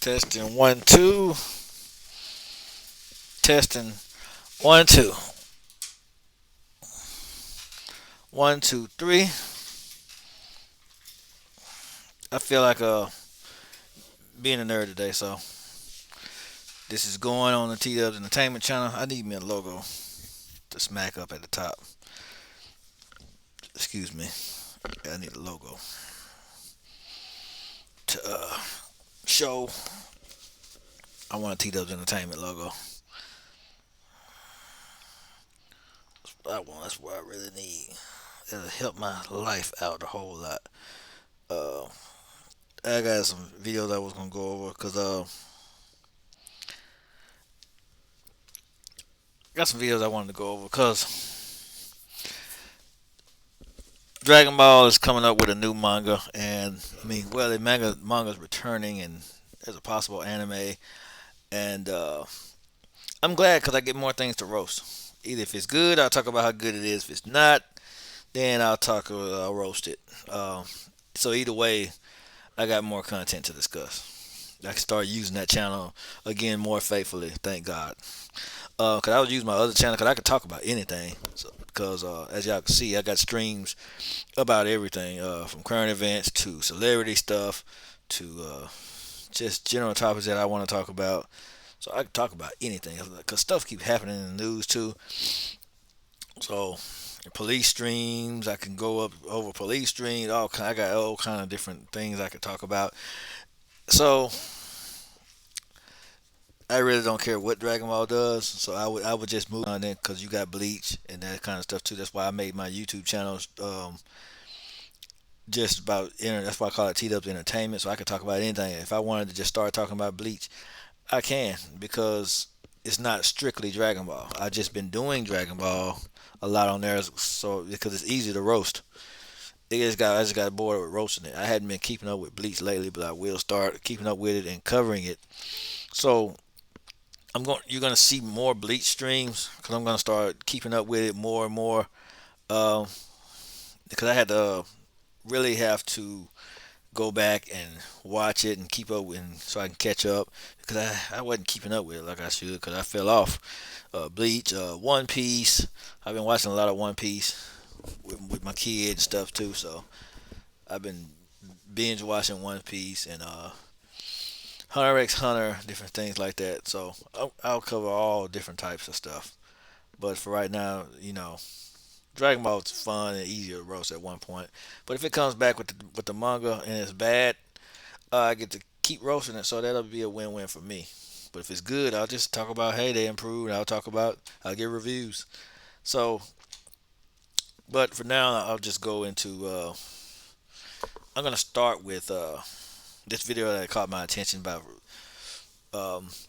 Testing 1 2. Testing 1 2. 1 2 3. I feel like being a nerd today, so this is going on the T Dubs Entertainment channel. I need me a logo to smack up at the top. Excuse me. I need a logo to show. I want a T Dubs Entertainment logo. That's what I really need. It'll help my life out a whole lot. Uh, I got some videos I was gonna go over because got some videos I wanted to go over because Dragon Ball is coming up with a new manga, and I mean, well, the manga's returning, and there's a possible anime, and I'm glad because I get more things to roast. Either if it's good, I'll talk about how good it is. If it's not, then I'll roast it. So either way, I got more content to discuss. I can start using that channel again more faithfully. Thank God. Cause I was using my other channel, cause I could talk about anything. So, cause as y'all can see, I got streams about everything, from current events to celebrity stuff to just general topics that I want to talk about. So I can talk about anything, cause stuff keep happening in the news too. So police streams, I can go up over police streams. I got all kind of different things I could talk about. So I really don't care what Dragon Ball does. So I would just move on then because you got Bleach and that kind of stuff too. That's why I made my YouTube channel just about That's why I call it T Dubs Entertainment. So I could talk about anything. If I wanted to just start talking about Bleach, I can because it's not strictly Dragon Ball. I just been doing Dragon Ball a lot on there, so because it's easy to roast. I just got bored with roasting it. I hadn't been keeping up with Bleach lately, but I will start keeping up with it and covering it. So you're gonna see more Bleach streams because I'm gonna start keeping up with it more and more. Um, because I had to really have to go back and watch it and keep up with, and so I can catch up because I wasn't keeping up with it like I should because I fell off. Bleach, One Piece. I've been watching a lot of One Piece with my kid and stuff too. So I've been binge watching One Piece and Hunter x Hunter, different things like that. So I'll cover all different types of stuff. But for right now, Dragon Ball is fun and easier to roast at one point. But if it comes back with the manga and it's bad, I get to keep roasting it, so that'll be a win-win for me. But if it's good, I'll just talk about hey they improved. I'll give reviews. So, but for now, I'll just go into. I'm gonna start with this video that caught my attention about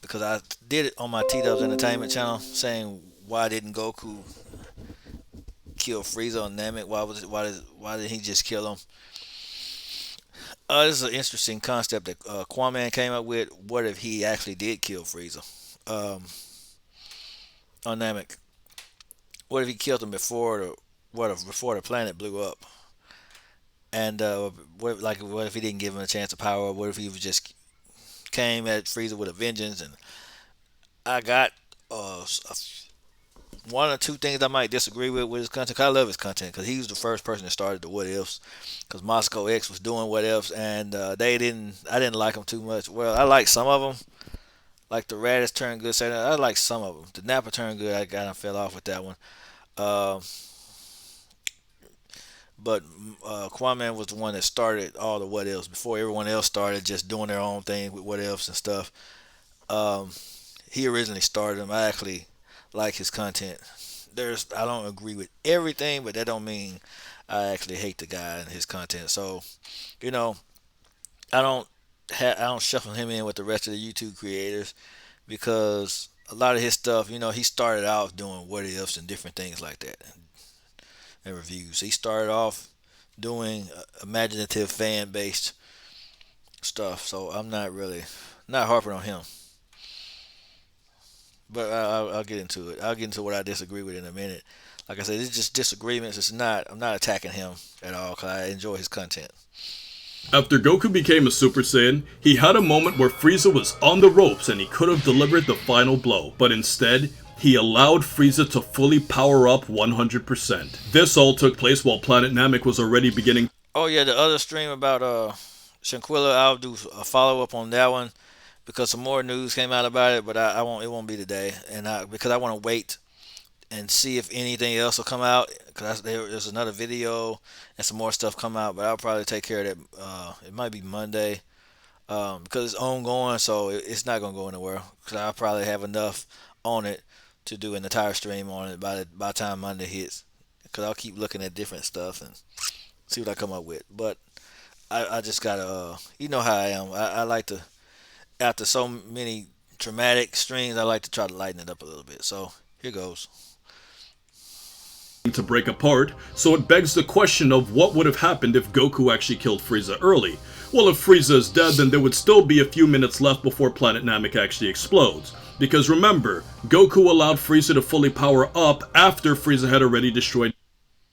because I did it on my T Dubs Entertainment channel, saying why didn't Goku kill Frieza on Namek? Why did he just kill him? This is an interesting concept that Kwame came up with. What if he actually did kill Frieza on Namek? What if he killed him before the planet blew up? And what if he didn't give him a chance of power? What if he was just came at Frieza with a vengeance? And I got one or two things I might disagree with his content. 'Cause I love his content because he was the first person that started the what ifs. Because Moscow X was doing what ifs, and they didn't. I didn't like them too much. Well, I like some of them, like the Raditz turned good. Say I like some of them. The Nappa turned good. I kind of fell off with that one. Uh, but Kwame was the one that started all the what ifs before everyone else started just doing their own thing with what ifs and stuff. Um, he originally started them. I actually like his content. I don't agree with everything, but that don't mean I actually hate the guy and his content. So, you know, I don't shuffle him in with the rest of the YouTube creators because a lot of his stuff, he started out doing what ifs and different things like that and reviews. He started off doing imaginative fan based stuff, so I'm not harping on him. But I'll get into it. I'll get into what I disagree with in a minute. Like I said, it's just disagreements. I'm not attacking him at all because I enjoy his content. After Goku became a Super Saiyan, he had a moment where Frieza was on the ropes and he could have delivered the final blow, but instead, he allowed Frieza to fully power up 100%. This all took place while Planet Namek was already beginning Oh yeah, the other stream about Shanquilla, I'll do a follow up on that one because some more news came out about it, but I won't. It won't be today, and because I want to wait and see if anything else will come out. Because there's another video and some more stuff come out, but I'll probably take care of that. It might be Monday because it's ongoing, so it's not gonna go anywhere. Because I'll probably have enough on it to do an entire stream on it by the time Monday hits. Because I'll keep looking at different stuff and see what I come up with. But I just gotta, you know how I am. I like to, after so many traumatic streams, I like to try to lighten it up a little bit. So here goes. to break apart, so it begs the question of what would have happened if Goku actually killed Frieza early. Well, if Frieza is dead, then there would still be a few minutes left before Planet Namek actually explodes. Because remember, Goku allowed Frieza to fully power up after Frieza had already destroyed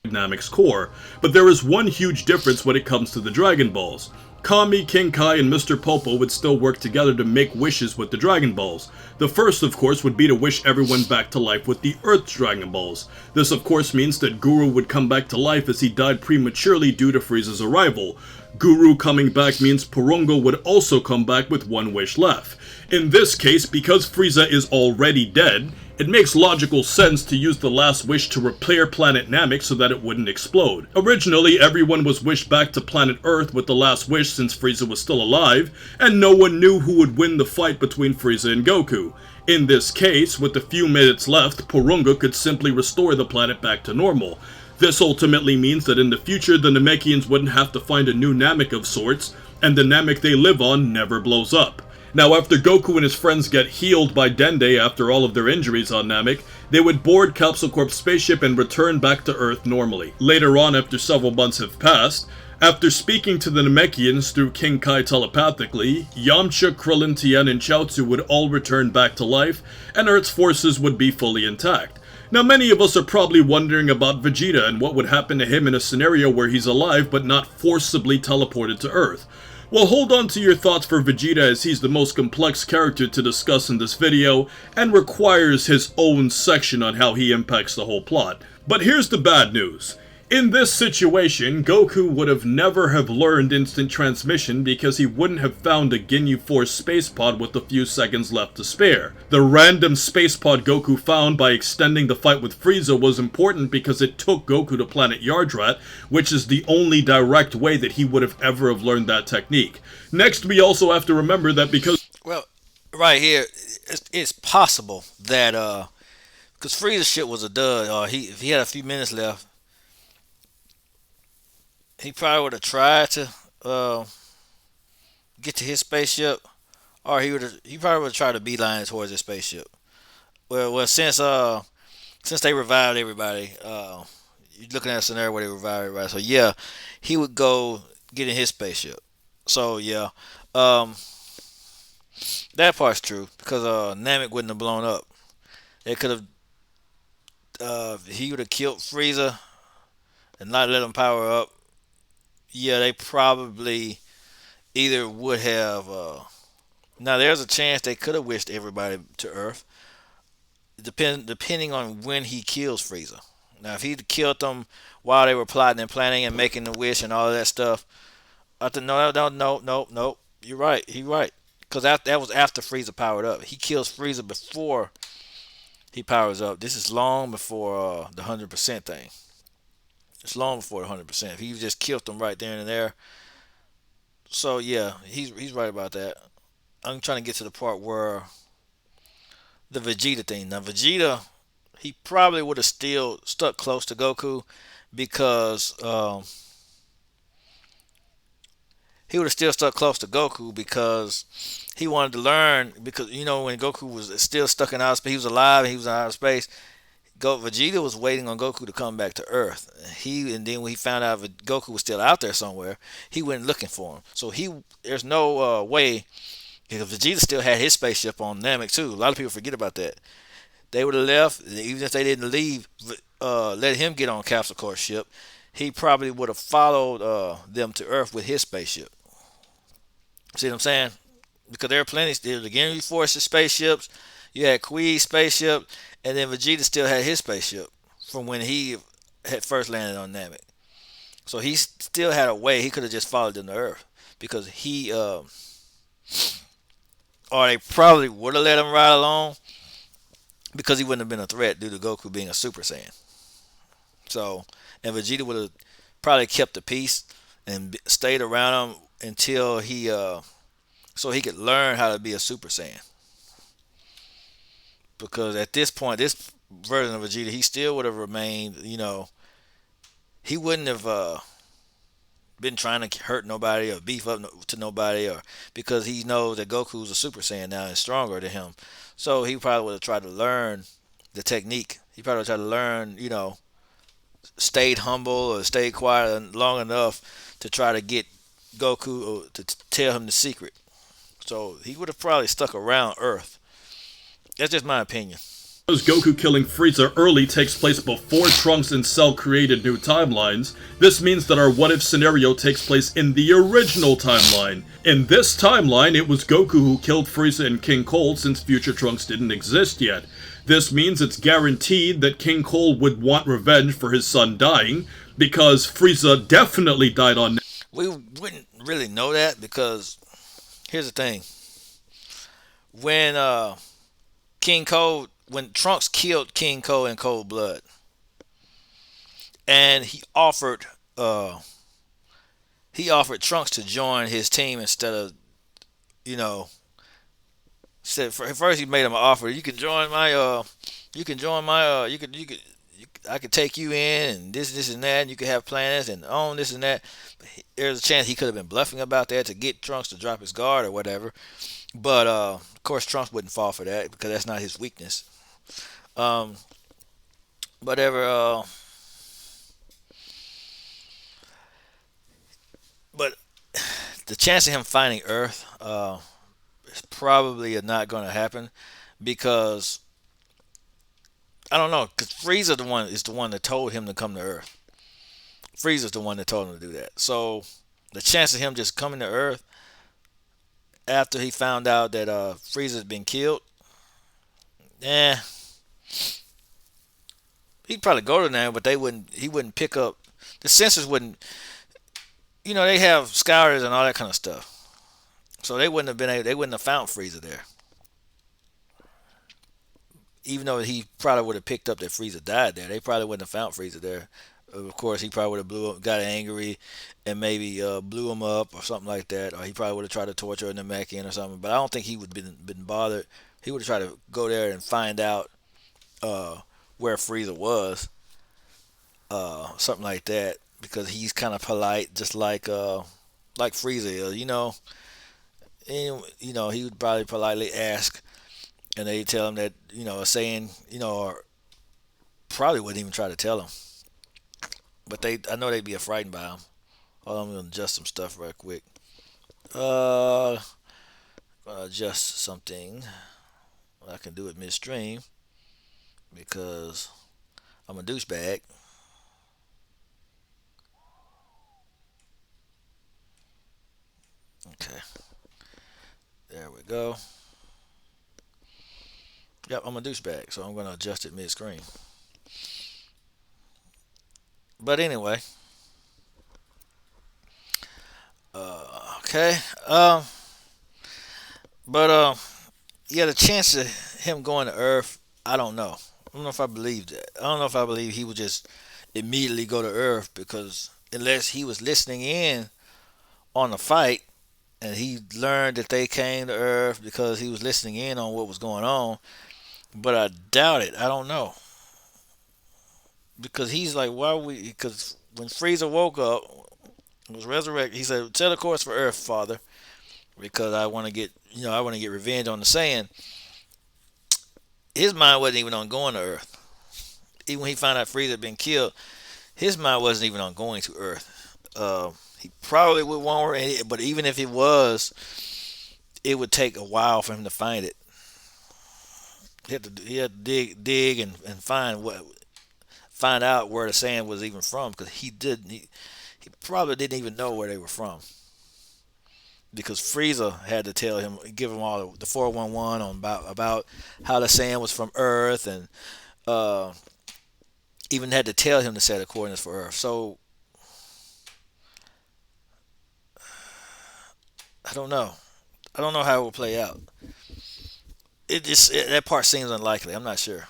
Namek's core, but there is one huge difference when it comes to the Dragon Balls. Kami, King Kai, and Mr. Popo would still work together to make wishes with the Dragon Balls. The first, of course, would be to wish everyone back to life with the Earth's Dragon Balls. This, of course, means that Guru would come back to life as he died prematurely due to Frieza's arrival. Guru coming back means Porongo would also come back with one wish left. In this case, because Frieza is already dead, it makes logical sense to use the last wish to repair Planet Namek so that it wouldn't explode. Originally, everyone was wished back to planet Earth with the last wish since Frieza was still alive, and no one knew who would win the fight between Frieza and Goku. In this case, with a few minutes left, Porunga could simply restore the planet back to normal. This ultimately means that in the future, the Namekians wouldn't have to find a new Namek of sorts, and the Namek they live on never blows up. Now, after Goku and his friends get healed by Dende after all of their injuries on Namek, they would board Capsule Corp's spaceship and return back to Earth normally. Later on, after several months have passed, after speaking to the Namekians through King Kai telepathically, Yamcha, Krillin, Tien, and Chaozu would all return back to life, and Earth's forces would be fully intact. Now, many of us are probably wondering about Vegeta and what would happen to him in a scenario where he's alive but not forcibly teleported to Earth. Well, hold on to your thoughts for Vegeta as he's the most complex character to discuss in this video and requires his own section on how he impacts the whole plot. But here's the bad news. In this situation, Goku would have never have learned instant transmission because he wouldn't have found a Ginyu Force space pod with a few seconds left to spare. The random space pod Goku found by extending the fight with Frieza was important because it took Goku to planet Yardrat, which is the only direct way that he would have ever have learned that technique. Next, we also have to remember that because Well, right here, it's possible that because Frieza's shit was a dud. If he had a few minutes left, he probably would have tried to get to his spaceship, or he probably would have tried to beeline towards his spaceship. Well, since they revived everybody, you're looking at a scenario where they revived everybody. So yeah, he would go get in his spaceship. So yeah, um, that part's true because Namek wouldn't have blown up. They could have. He would have killed Frieza and not let him power up. Yeah, they probably either would have. Now, there's a chance they could have wished everybody to Earth, depending on when he kills Frieza. Now, if he'd killed them while they were plotting and planning and making the wish and all of that stuff, I think no, no, no, no, no. You're right. He's right. Because that was after Frieza powered up. He kills Frieza before he powers up. This is long before the 100% thing. It's long before the 100%. If he just killed them right there and there. So yeah, he's right about that. I'm trying to get to the part where the Vegeta thing. Now Vegeta, he probably would have still stuck close to Goku because he would have still stuck close to Goku because he wanted to learn. Because when Goku was still stuck in outer space, he was alive and he was in outer space. Vegeta was waiting on Goku to come back to Earth. And then when he found out Goku was still out there somewhere, he went looking for him. So there's no way, because Vegeta still had his spaceship on Namek too. A lot of people forget about that. They would have left, even if they didn't leave, let him get on Capsule Corp ship. He probably would have followed them to Earth with his spaceship. See what I'm saying? Because there are plenty. There was the Ginyu Force spaceships. You had Kui's spaceship, and then Vegeta still had his spaceship from when he had first landed on Namek. So he still had a way. He could have just followed them to Earth because or they probably would have let him ride along because he wouldn't have been a threat due to Goku being a Super Saiyan. So, and Vegeta would have probably kept the peace and stayed around him until so he could learn how to be a Super Saiyan. Because at this point, this version of Vegeta, he still would have remained, he wouldn't have been trying to hurt nobody or beef up to nobody, or because he knows that Goku's a Super Saiyan now and stronger than him. So he probably would have tried to learn the technique. He probably would have tried to learn, stayed humble or stayed quiet long enough to try to get Goku to tell him the secret. So he would have probably stuck around Earth. That's just my opinion. Because Goku killing Frieza early takes place before Trunks and Cell created new timelines, this means that our what if scenario takes place in the original timeline. In this timeline, it was Goku who killed Frieza and King Cold since future Trunks didn't exist yet. This means it's guaranteed that King Cold would want revenge for his son dying, because Frieza definitely died on. We wouldn't really know that because here's the thing. When when Trunks killed King Cold in cold blood, and he offered Trunks to join his team instead of, you know, said first he made him an offer. I could take you in and this and that, and you could have plans and own this and that. There's a chance he could have been bluffing about that to get Trunks to drop his guard or whatever. But of course, Trunks wouldn't fall for that because that's not his weakness. Um, whatever. But the chance of him finding Earth is probably not going to happen because I don't know. Because Frieza is the one that told him to come to Earth. Frieza's the one that told him to do that. So the chance of him just coming to Earth after he found out that Frieza's been killed, eh, he'd probably go to there, but they wouldn't. He wouldn't pick up. The sensors wouldn't. They have scouters and all that kind of stuff. So they wouldn't have been able. They wouldn't have found Frieza there. Even though he probably would have picked up that Frieza died there, they probably wouldn't have found Frieza there. Of course, he probably would have got angry, and maybe blew him up or something like that. Or he probably would have tried to torture Namekian or something. But I don't think he would have been bothered. He would have tried to go there and find out uh, where Frieza was, something like that, because he's kind of polite, just like Frieza is. And, he would probably politely ask, and they tell him that saying or probably wouldn't even try to tell him. But I know they'd be frightened by him. Hold on, I'm gonna adjust some stuff right quick. Uh, gonna adjust something. I can do it midstream because I'm a douchebag. Okay, there we go. Yep, I'm a douchebag, so I'm gonna adjust it mid-screen. But anyway, okay. But yeah, the chance of him going to Earth, I don't know. I don't know if I believe that. I don't know if I believe he would just immediately go to Earth because unless he was listening in on the fight and he learned that they came to Earth because he was listening in on what was going on. But I doubt it. I don't know because he's like, why we? Because when Frieza woke up, was resurrected, he said, "Set a course for Earth, Father, because I want to I want to get revenge on the Saiyan." His mind wasn't even on going to Earth. Even when he found out Frieza had been killed, his mind wasn't even on going to Earth. He probably would want her, but even if it was, it would take a while for him to find it. He had to dig and find out where the sand was even from because he probably didn't even know where they were from. because Frieza had to tell him, give him all the 411 on about how the sand was from Earth, and uh, even had to tell him to set the coordinates for Earth. So I don't know. I don't know how it will play out. That part seems unlikely. I'm not sure.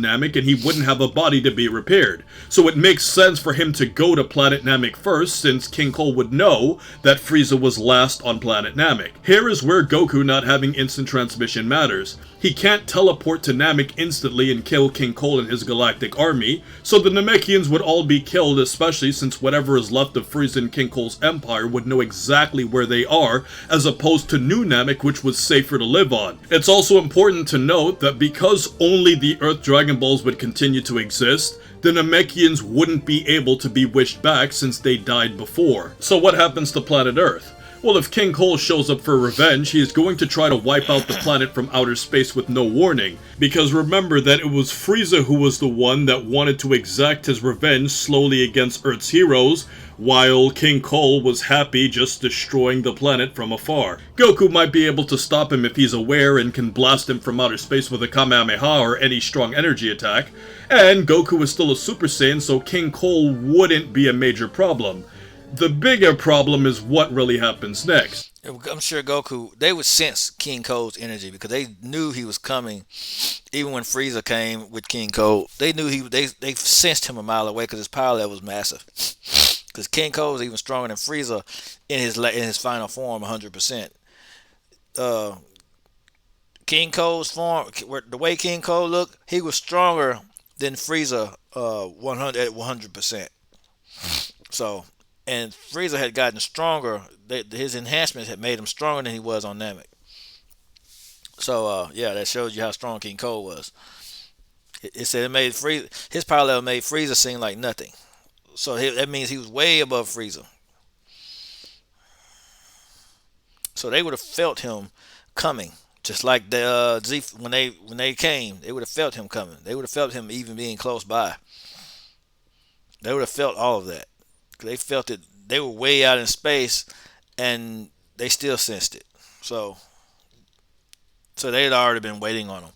Namek and he wouldn't have a body to be repaired. So it makes sense for him to go to planet Namek first, since King Cole would know that Frieza was last on planet Namek. Here is where Goku not having instant transmission matters. He can't teleport to Namek instantly and kill King Cole and his galactic army, so the Namekians would all be killed, especially since whatever is left of Frieza and King Cole's empire would know exactly where they are, as opposed to New Namek, which was safer to live on. It's also important to note that because only the Earth Dragon Balls would continue to exist, the Namekians wouldn't be able to be wished back since they died before. So what happens to planet Earth? Well, if King Cole shows up for revenge, he is going to try to wipe out the planet from outer space with no warning. Because remember that it was Frieza who was the one that wanted to exact his revenge slowly against Earth's heroes, while King Cole was happy just destroying the planet from afar. Goku might be able to stop him if he's aware and can blast him from outer space with a Kamehameha or any strong energy attack, and Goku is still a Super Saiyan, so King Cole wouldn't be a major problem. The bigger problem is what really happens next. I'm sure Goku, they would sense King Cole's energy because they knew he was coming. Even when Frieza came with King Cole, they knew they sensed him a mile away because his power level was massive. Because King Cole was even stronger than Frieza in his final form, 100%. Uh, King Cole's form, the way King Cole looked, he was stronger than Frieza, 100 at 100%. So, and Frieza had gotten stronger. His enhancements had made him stronger than he was on Namek. So, yeah, that shows you how strong King Cole was. It said it made his power level made Frieza seem like nothing. So that means he was way above Frieza. So they would have felt him coming, just like the Z when they came. They would have felt him coming. They would have felt him even being close by. They would have felt all of that. They felt it. They were way out in space, and they still sensed it. So they had already been waiting on him.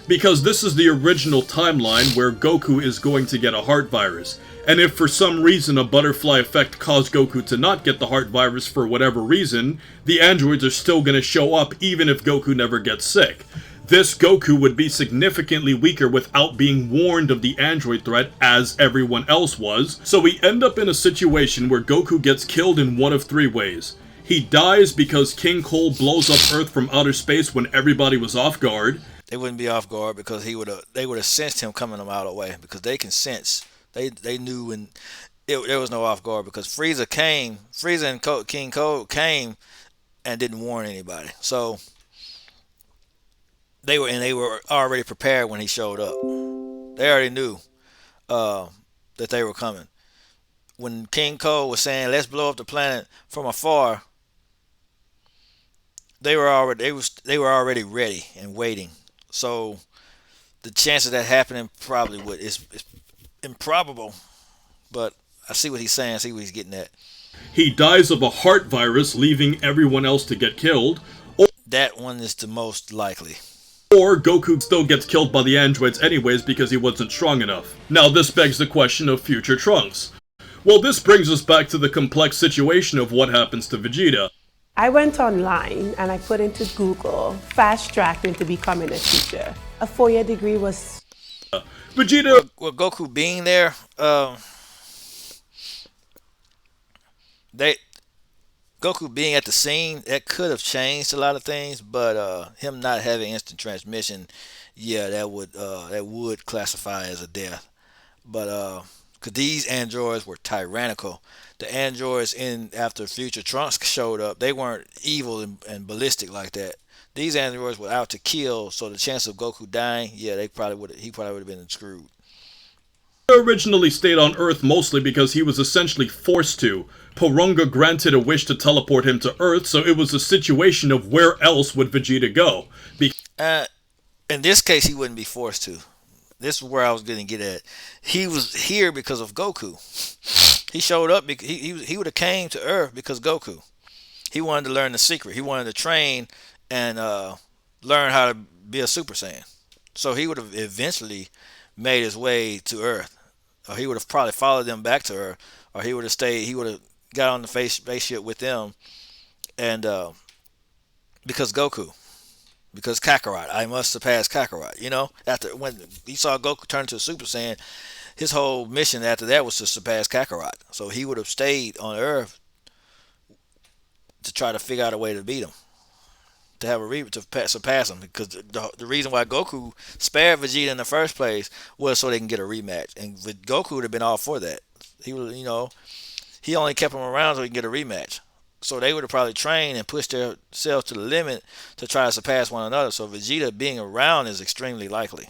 Because this is the original timeline where Goku is going to get a heart virus. And if for some reason a butterfly effect caused Goku to not get the heart virus for whatever reason, the androids are still going to show up even if Goku never gets sick. This Goku would be significantly weaker without being warned of the android threat as everyone else was, so we end up in a situation where Goku gets killed in one of three ways. He dies because King Cole blows up Earth from outer space when everybody was off guard. They wouldn't be off guard because they would have sensed him coming a mile away because they can sense. They knew when there was no off guard because Frieza and King Cole came and didn't warn anybody. So they were already prepared when he showed up. They already knew that they were coming. When King Cole was saying, "Let's blow up the planet from afar," they were already ready and waiting. So the chance of that happening probably is improbable. But I see what he's saying. I see what he's getting at. He dies of a heart virus, leaving everyone else to get killed. That one is the most likely. Or Goku still gets killed by the androids anyways because he wasn't strong enough. Now this begs the question of future Trunks. Well, this brings us back to the complex situation of what happens to Vegeta. I went online and I put into Google fast track into becoming a teacher. A 4-year degree was. Vegeta. Well, Goku being there, they Goku being at the scene, that could have changed a lot of things, but him not having instant transmission, yeah, that would classify as a death. But because these androids were tyrannical, the androids in after Future Trunks showed up, they weren't evil and ballistic like that. These androids were out to kill, so the chance of Goku dying, yeah, he probably would have been screwed. Originally stayed on Earth mostly because he was essentially forced to. Porunga granted a wish to teleport him to Earth, so it was a situation of where else would Vegeta go. In this case, he wouldn't be forced to. This is where I was going to get at. He was here because of Goku. He showed up. He would have came to Earth because Goku. He wanted to learn the secret. He wanted to train and learn how to be a Super Saiyan. So he would have eventually made his way to Earth, or he would have probably followed them back to Earth, or he would have stayed. He would have got on the spaceship with them, and because Goku, because Kakarot, I must surpass Kakarot. After when he saw Goku turn to a Super Saiyan, his whole mission after that was to surpass Kakarot. So he would have stayed on Earth to try to figure out a way to beat him, to have to surpass him. Because the reason why Goku spared Vegeta in the first place was so they can get a rematch, and Goku would have been all for that. He would, he only kept him around so he can get a rematch. So they would have probably trained and pushed themselves to the limit to try to surpass one another. So Vegeta being around is extremely likely.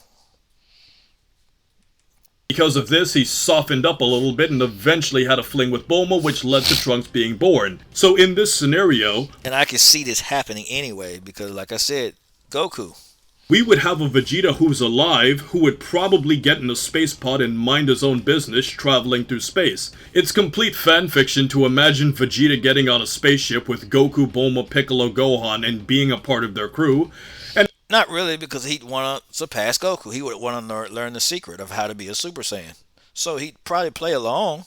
Because of this, he softened up a little bit and eventually had a fling with Bulma, which led to Trunks being born. So in this scenario, and I can see this happening anyway because, like I said, Goku. We would have a Vegeta who's alive, who would probably get in a space pod and mind his own business traveling through space. It's complete fanfiction to imagine Vegeta getting on a spaceship with Goku, Bulma, Piccolo, Gohan, and being a part of their crew. And not really, because he'd want to surpass Goku. He would want to learn the secret of how to be a Super Saiyan. So he'd probably play along.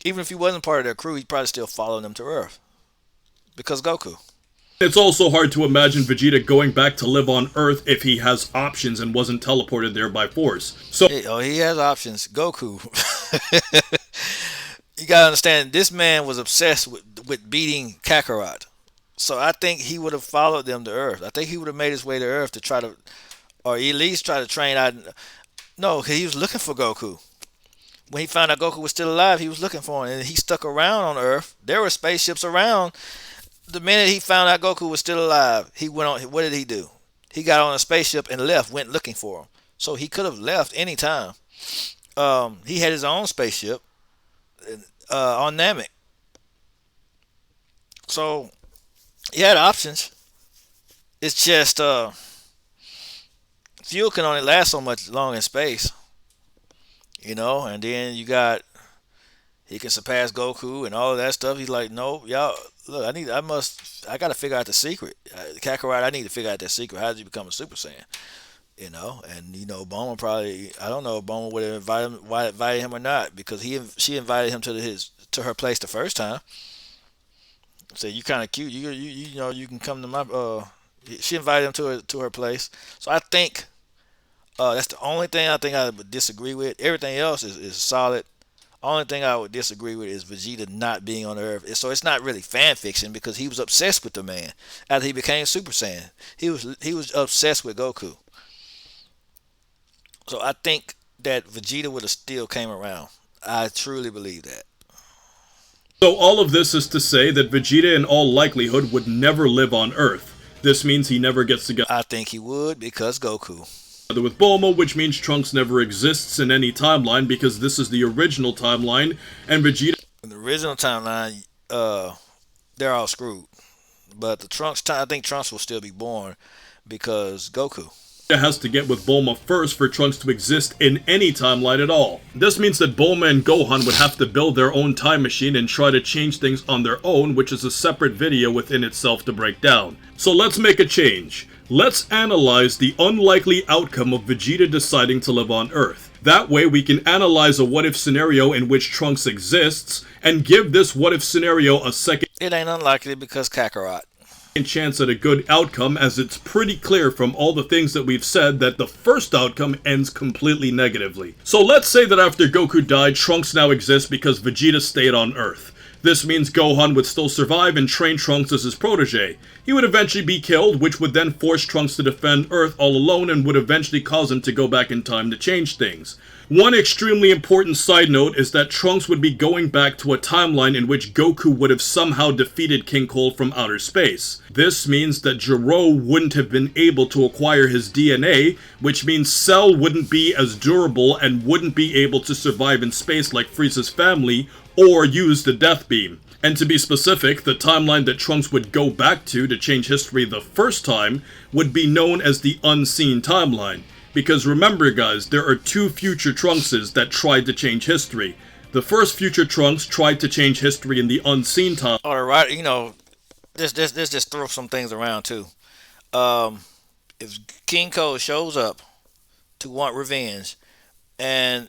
Even if he wasn't part of their crew, he'd probably still follow them to Earth. Because Goku. It's also hard to imagine Vegeta going back to live on Earth if he has options and wasn't teleported there by force. So he has options. Goku. You gotta understand, this man was obsessed with beating Kakarot. So I think he would have followed them to Earth. I think he would have made his way to Earth to try to, or at least try to train out. No, he was looking for Goku. When he found out Goku was still alive, he was looking for him, and he stuck around on Earth. There were spaceships around. The minute he found out Goku was still alive, he went on. What did he do? He got on a spaceship and left, went looking for him. So he could have left any time. He had his own spaceship on Namek. So he had options. It's just fuel can only last so much long in space, And then you got he can surpass Goku and all of that stuff. He's like, no, y'all, look, I got to figure out the secret. Kakarot, I need to figure out that secret. How did you become a Super Saiyan? And Bulma probably, I don't know if Bulma would have invited him or not, because she invited him to her place the first time. Said, you kind of cute. You can come to my. She invited him to her place. So I think that's the only thing I think I would disagree with. Everything else is solid. Only thing I would disagree with is Vegeta not being on Earth. So it's not really fan fiction, because he was obsessed with the man after he became Super Saiyan. He was obsessed with Goku. So I think that Vegeta would have still came around. I truly believe that. So all of this is to say that Vegeta in all likelihood would never live on Earth. This means he never gets together. I think he would, because Goku. With Bulma, which means Trunks never exists in any timeline, because this is the original timeline, and Vegeta... In the original timeline, they're all screwed. But I think Trunks will still be born, because Goku has to get with Bulma first for Trunks to exist in any timeline at all. This means that Bulma and Gohan would have to build their own time machine and try to change things on their own, which is a separate video within itself to break down. So let's make a change. Let's analyze the unlikely outcome of Vegeta deciding to live on Earth. That way we can analyze a what-if scenario in which Trunks exists, and give this what-if scenario a second... It ain't unlikely, because Kakarot. ...chance at a good outcome, as it's pretty clear from all the things that we've said that the first outcome ends completely negatively. So let's say that after Goku died, Trunks now exists because Vegeta stayed on Earth. This means Gohan would still survive and train Trunks as his protege. He would eventually be killed, which would then force Trunks to defend Earth all alone and would eventually cause him to go back in time to change things. One extremely important side note is that Trunks would be going back to a timeline in which Goku would have somehow defeated King Cold from outer space. This means that Gero wouldn't have been able to acquire his DNA, which means Cell wouldn't be as durable and wouldn't be able to survive in space like Frieza's family, or use the Death Beam. And to be specific, the timeline that Trunks would go back to change history the first time would be known as the Unseen Timeline. Because remember guys, there are two future Trunkses that tried to change history. The first future Trunks tried to change history in the unseen time. All right, this just throw some things around too. Um, if King Cole shows up to want revenge, and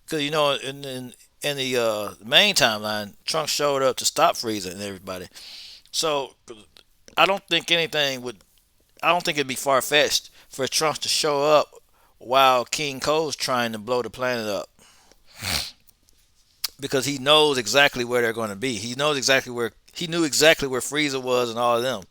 because in the main timeline, Trunks showed up to stop Frieza and everybody. So I don't think anything would. I don't think it'd be far fetched for Trunks to show up while King Cole's trying to blow the planet up because he knows exactly where they're going to be. He knew exactly where Frieza was and all of them.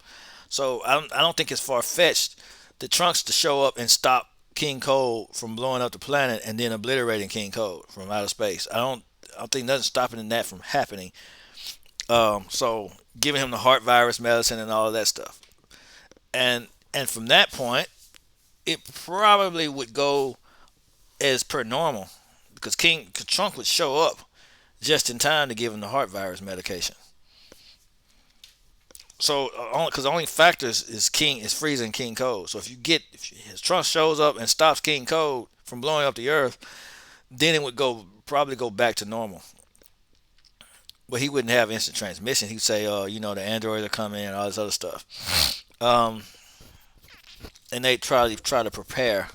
So I don't think it's far fetched the Trunks to show up and stop King Cole from blowing up the planet and then obliterating King Cole from outer space. I don't think nothing's stopping that from happening. So giving him the heart virus medicine and all of that stuff, and from that point, it probably would go as per normal because King Trunk would show up just in time to give him the heart virus medication. So because the only factors is Frieza and King Code. So if his Trunks shows up and stops King Code from blowing up the Earth, then it would probably go back to normal. But he wouldn't have instant transmission. He'd say, the androids are coming and all this other stuff. Um, and they try to prepare.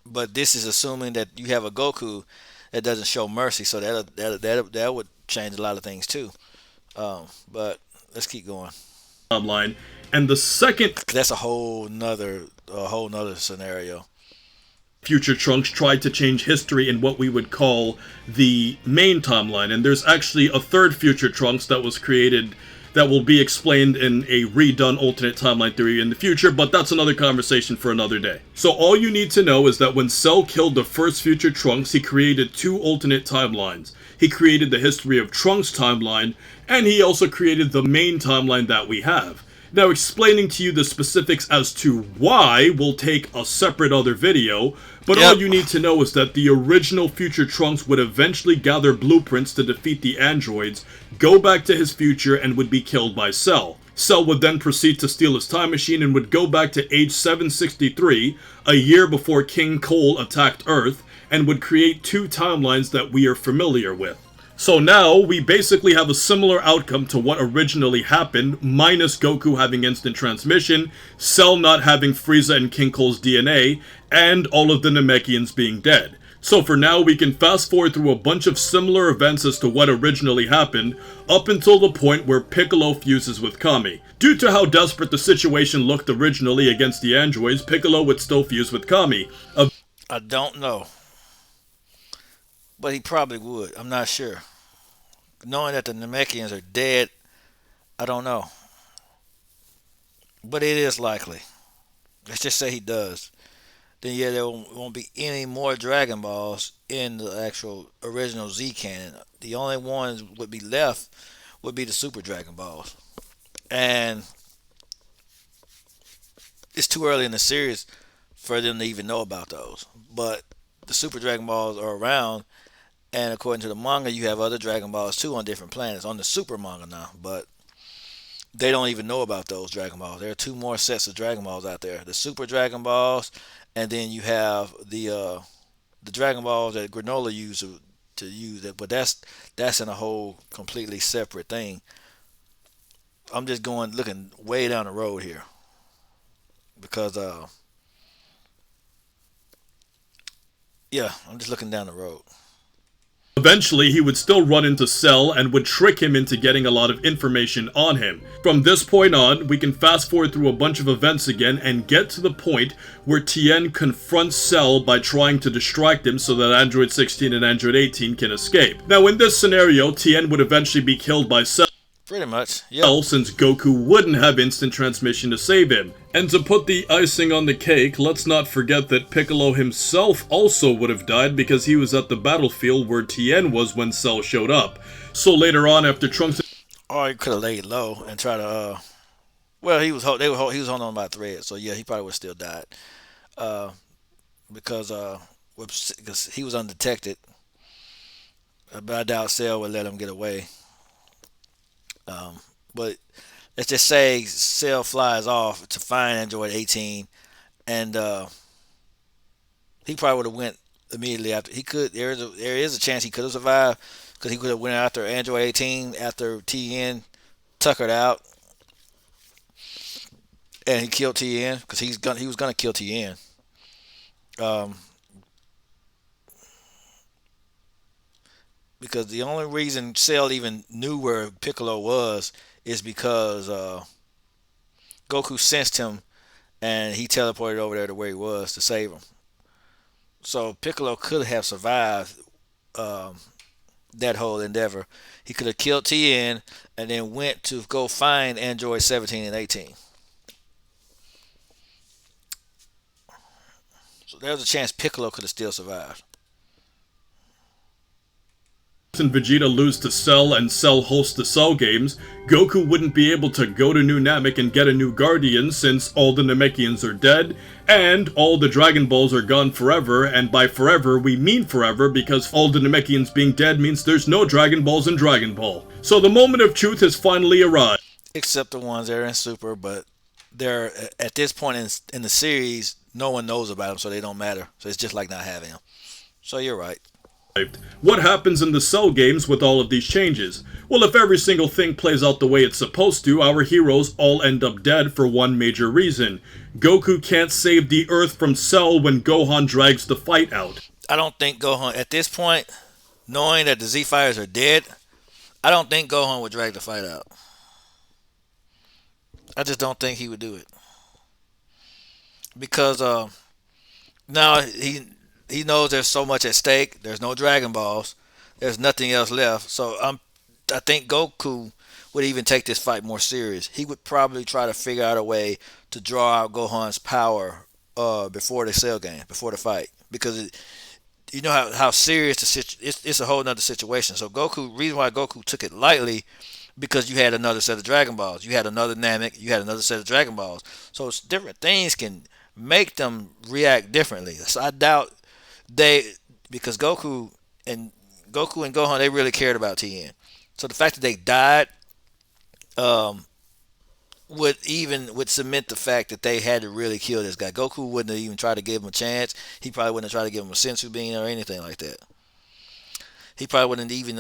But this is assuming that you have a Goku that doesn't show mercy, so that would change a lot of things too. But let's keep going. Timeline, and the second That's a whole nother scenario. future Trunks tried to change history in what we would call the main timeline, and there's actually a third future Trunks that was created that will be explained in a redone alternate timeline theory in the future, but that's another conversation for another day. So all you need to know is that when Cell killed the first future Trunks, he created two alternate timelines. He created the history of Trunks timeline, and he also created the main timeline that we have. Now, explaining to you the specifics as to why will take a separate other video, but all Yep. you need to know is that the original future Trunks would eventually gather blueprints to defeat the androids, go back to his future, and would be killed by Cell. Cell would then proceed to steal his time machine and would go back to age 763, a year before King Cole attacked Earth, and would create two timelines that we are familiar with. So now, we basically have a similar outcome to what originally happened, minus Goku having instant transmission, Cell not having Frieza and King Cole's DNA, and all of the Namekians being dead. So for now, we can fast forward through a bunch of similar events as to what originally happened, up until the point where Piccolo fuses with Kami. Due to how desperate the situation looked originally against the androids, Piccolo would still fuse with Kami. I don't know, but he probably would. I'm not sure. Knowing that the Namekians are dead, I don't know, but it is likely. Let's just say he does. Then yeah, there won't be any more Dragon Balls in the actual original Z canon. The only ones would be left would be the Super Dragon Balls, and it's too early in the series for them to even know about those. But the Super Dragon Balls are around, and according to the manga, you have other Dragon Balls too on different planets on the Super manga now. But they don't even know about those Dragon Balls. There are two more sets of Dragon Balls out there: the Super Dragon Balls, and then you have the Dragon Balls that Granola used to use it. But that's in a whole completely separate thing. I'm just looking way down the road here because yeah, I'm just looking down the road. Eventually, he would still run into Cell and would trick him into getting a lot of information on him. From this point on, we can fast forward through a bunch of events again and get to the point where Tien confronts Cell by trying to distract him so that Android 16 and Android 18 can escape. Now, in this scenario, Tien would eventually be killed by Cell, Pretty much, yeah. since Goku wouldn't have instant transmission to save him. And to put the icing on the cake, let's not forget that Piccolo himself also would have died because he was at the battlefield where Tien was when Cell showed up. So later on, after Trunks... Or he could have laid low and tried to. Well, he was holding on by a thread, so yeah, he probably would have still died. Uh, because he was undetected. But I doubt Cell would let him get away. But let's just say Cell flies off to find Android 18, and he probably would have went immediately after. He could. There is a chance he could have survived because he could have went after Android 18 after TN tuckered out and he killed TN because he was gonna kill TN. Um, because the only reason Cell even knew where Piccolo was is because Goku sensed him and he teleported over there to where he was to save him. So Piccolo could have survived um, that whole endeavor. He could have killed TN and then went to go find Android 17 and 18. So there was a chance Piccolo could have still survived. And Vegeta lose to Cell and Cell host the Cell games, Goku wouldn't be able to go to New Namek and get a new Guardian since all the Namekians are dead, and all the Dragon Balls are gone forever, and by forever we mean forever because all the Namekians being dead means there's no Dragon Balls in Dragon Ball. So the moment of truth has finally arrived. Except the ones that are in Super, but they're at this point in the series, no one knows about them, so they don't matter. So it's just like not having them. So you're right. What happens in the Cell games with all of these changes? Well, if every single thing plays out the way it's supposed to, our heroes all end up dead for one major reason. Goku can't save the Earth from Cell when Gohan drags the fight out. I don't think Gohan at this point, knowing that the Z Fighters are dead, I don't think Gohan would drag the fight out. I just don't think he would do it because now he knows there's so much at stake. There's no Dragon Balls. There's nothing else left. So I think Goku would even take this fight more serious. He would probably try to figure out a way to draw out Gohan's power before the Cell game, before the fight, because you know how serious it's a whole nother situation. So reason why Goku took it lightly, because you had another set of Dragon Balls, you had another Namek, you had another set of Dragon Balls. So it's different things can make them react differently. So I doubt they because Goku and Gohan they really cared about TN. So the fact that they died um, would cement the fact that they had to really kill this guy. Goku wouldn't have even tried to give him a chance. He probably wouldn't have tried to give him a sensu bean or anything like that. He probably wouldn't even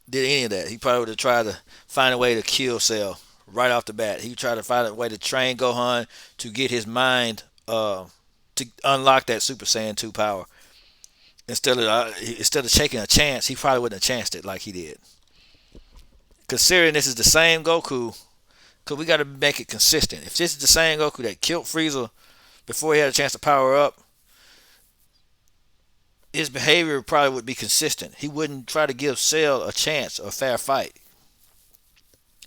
did any of that. He probably would have tried to find a way to kill Cell right off the bat. He would try to find a way to train Gohan to get his mind to unlock that Super Saiyan 2 power. Instead of taking a chance, he probably wouldn't have chanced it like he did. Considering this is the same Goku, because we got to make it consistent. If this is the same Goku that killed Frieza before he had a chance to power up, his behavior probably would be consistent. He wouldn't try to give Cell a chance, a fair fight.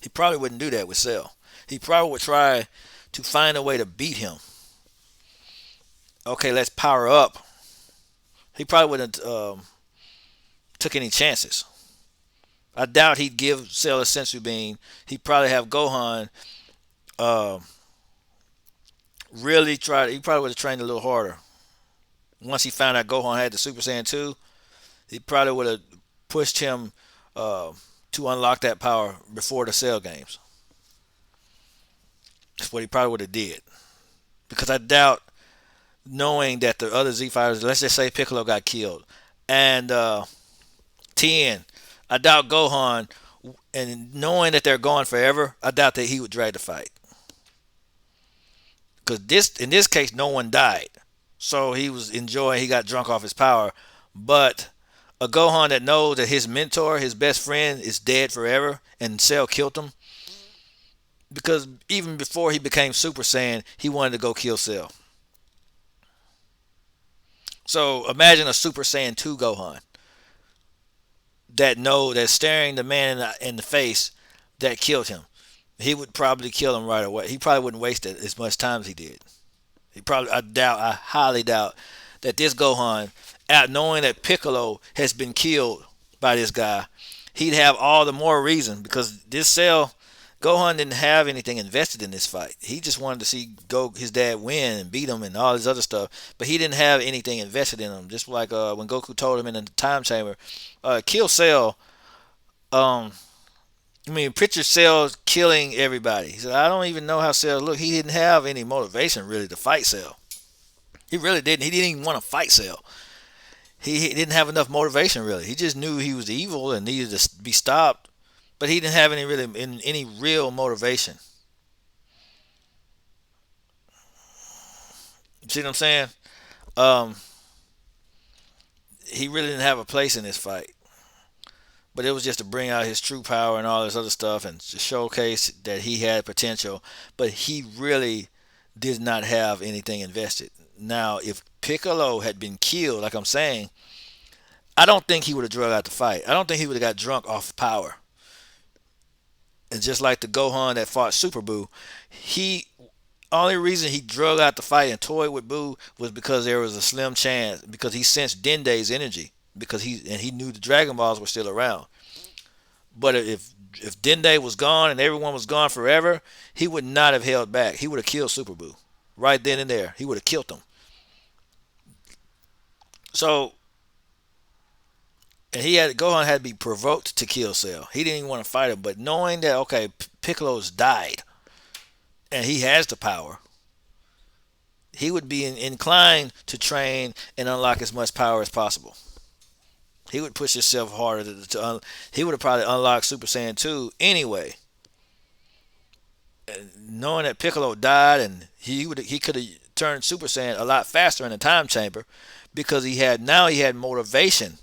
He probably wouldn't do that with Cell. He probably would try to find a way to beat him. Okay, let's power up. He probably wouldn't took any chances. I doubt he'd give Cell a sensu bean. He'd probably have Gohan uh, really try. He probably would have trained a little harder. Once he found out Gohan had the Super Saiyan 2, he probably would have pushed him to unlock that power before the Cell games. That's what he probably would have did. Because I doubt, knowing that the other Z fighters, let's just say Piccolo got killed, and Tien, I doubt Gohan, and knowing that they're gone forever, I doubt that he would drag the fight. Because in this case, no one died. So he was enjoying, he got drunk off his power. But a Gohan that knows that his mentor, his best friend, is dead forever, and Cell killed him. Because even before he became Super Saiyan, he wanted to go kill Cell. So imagine a Super Saiyan 2 Gohan that's staring the man in the face that killed him. He would probably kill him right away. He probably wouldn't waste it as much time as he did. I highly doubt that this Gohan, knowing that Piccolo has been killed by this guy, he'd have all the more reason, because this Cell, Gohan didn't have anything invested in this fight. He just wanted to see his dad win and beat him and all this other stuff. But he didn't have anything invested in him. Just like when Goku told him in the time chamber, kill Cell. Picture Cell killing everybody. He said, I don't even know how Cell looked. He didn't have any motivation really to fight Cell. He really didn't. He didn't even want to fight Cell. He didn't have enough motivation really. He just knew he was evil and needed to be stopped, but he didn't have any real motivation. See what I'm saying? Um, he really didn't have a place in this fight. But it was just to bring out his true power and all this other stuff and to showcase that he had potential. But he really did not have anything invested. Now, if Piccolo had been killed, like I'm saying, I don't think he would have drug out the fight. I don't think he would have got drunk off power. And just like the Gohan that fought Super Buu, he only reason he drug out the fight and toyed with Buu was because there was a slim chance because he sensed Dende's energy because he knew the Dragon Balls were still around. But if Dende was gone and everyone was gone forever, he would not have held back. He would have killed Super Buu right then and there. He would have killed him. So and Gohan had to be provoked to kill Cell. He didn't even want to fight him, but knowing that okay, Piccolo's died and he has the power, he would be inclined to train and unlock as much power as possible. He would push himself harder he would have probably unlocked Super Saiyan 2 anyway. And knowing that Piccolo died and he could have turned Super Saiyan a lot faster in the time chamber because he had motivation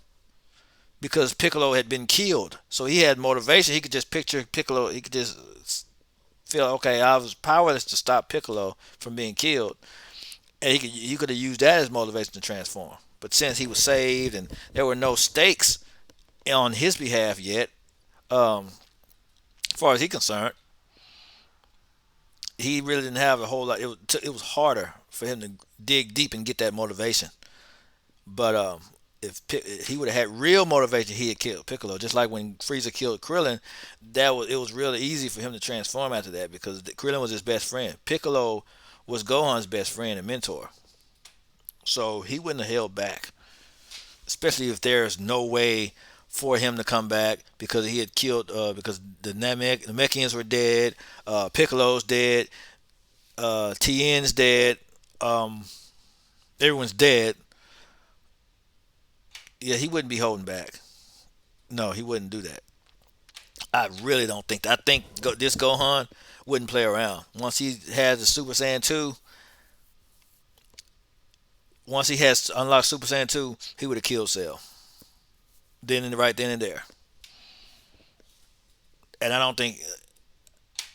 because Piccolo had been killed. So he had motivation. He could just picture Piccolo. He could just feel okay. I was powerless to stop Piccolo from being killed, and he could have used that as motivation to transform. But since he was saved and there were no stakes on his behalf yet, as far as he's concerned, he really didn't have a whole lot. It was harder for him to dig deep and get that motivation. But if he would have had real motivation, he had killed Piccolo. Just like when Frieza killed Krillin, it was really easy for him to transform after that because Krillin was his best friend. Piccolo was Gohan's best friend and mentor, so he wouldn't have held back, especially if there's no way for him to come back because he had killed because the Namekians were dead, Piccolo's dead, Tien's dead, everyone's dead. Yeah, he wouldn't be holding back. No, he wouldn't do that. I really don't think that. I think this Gohan wouldn't play around. Once he has unlocked Super Saiyan 2, he would have killed Cell. Right then and there. And I don't think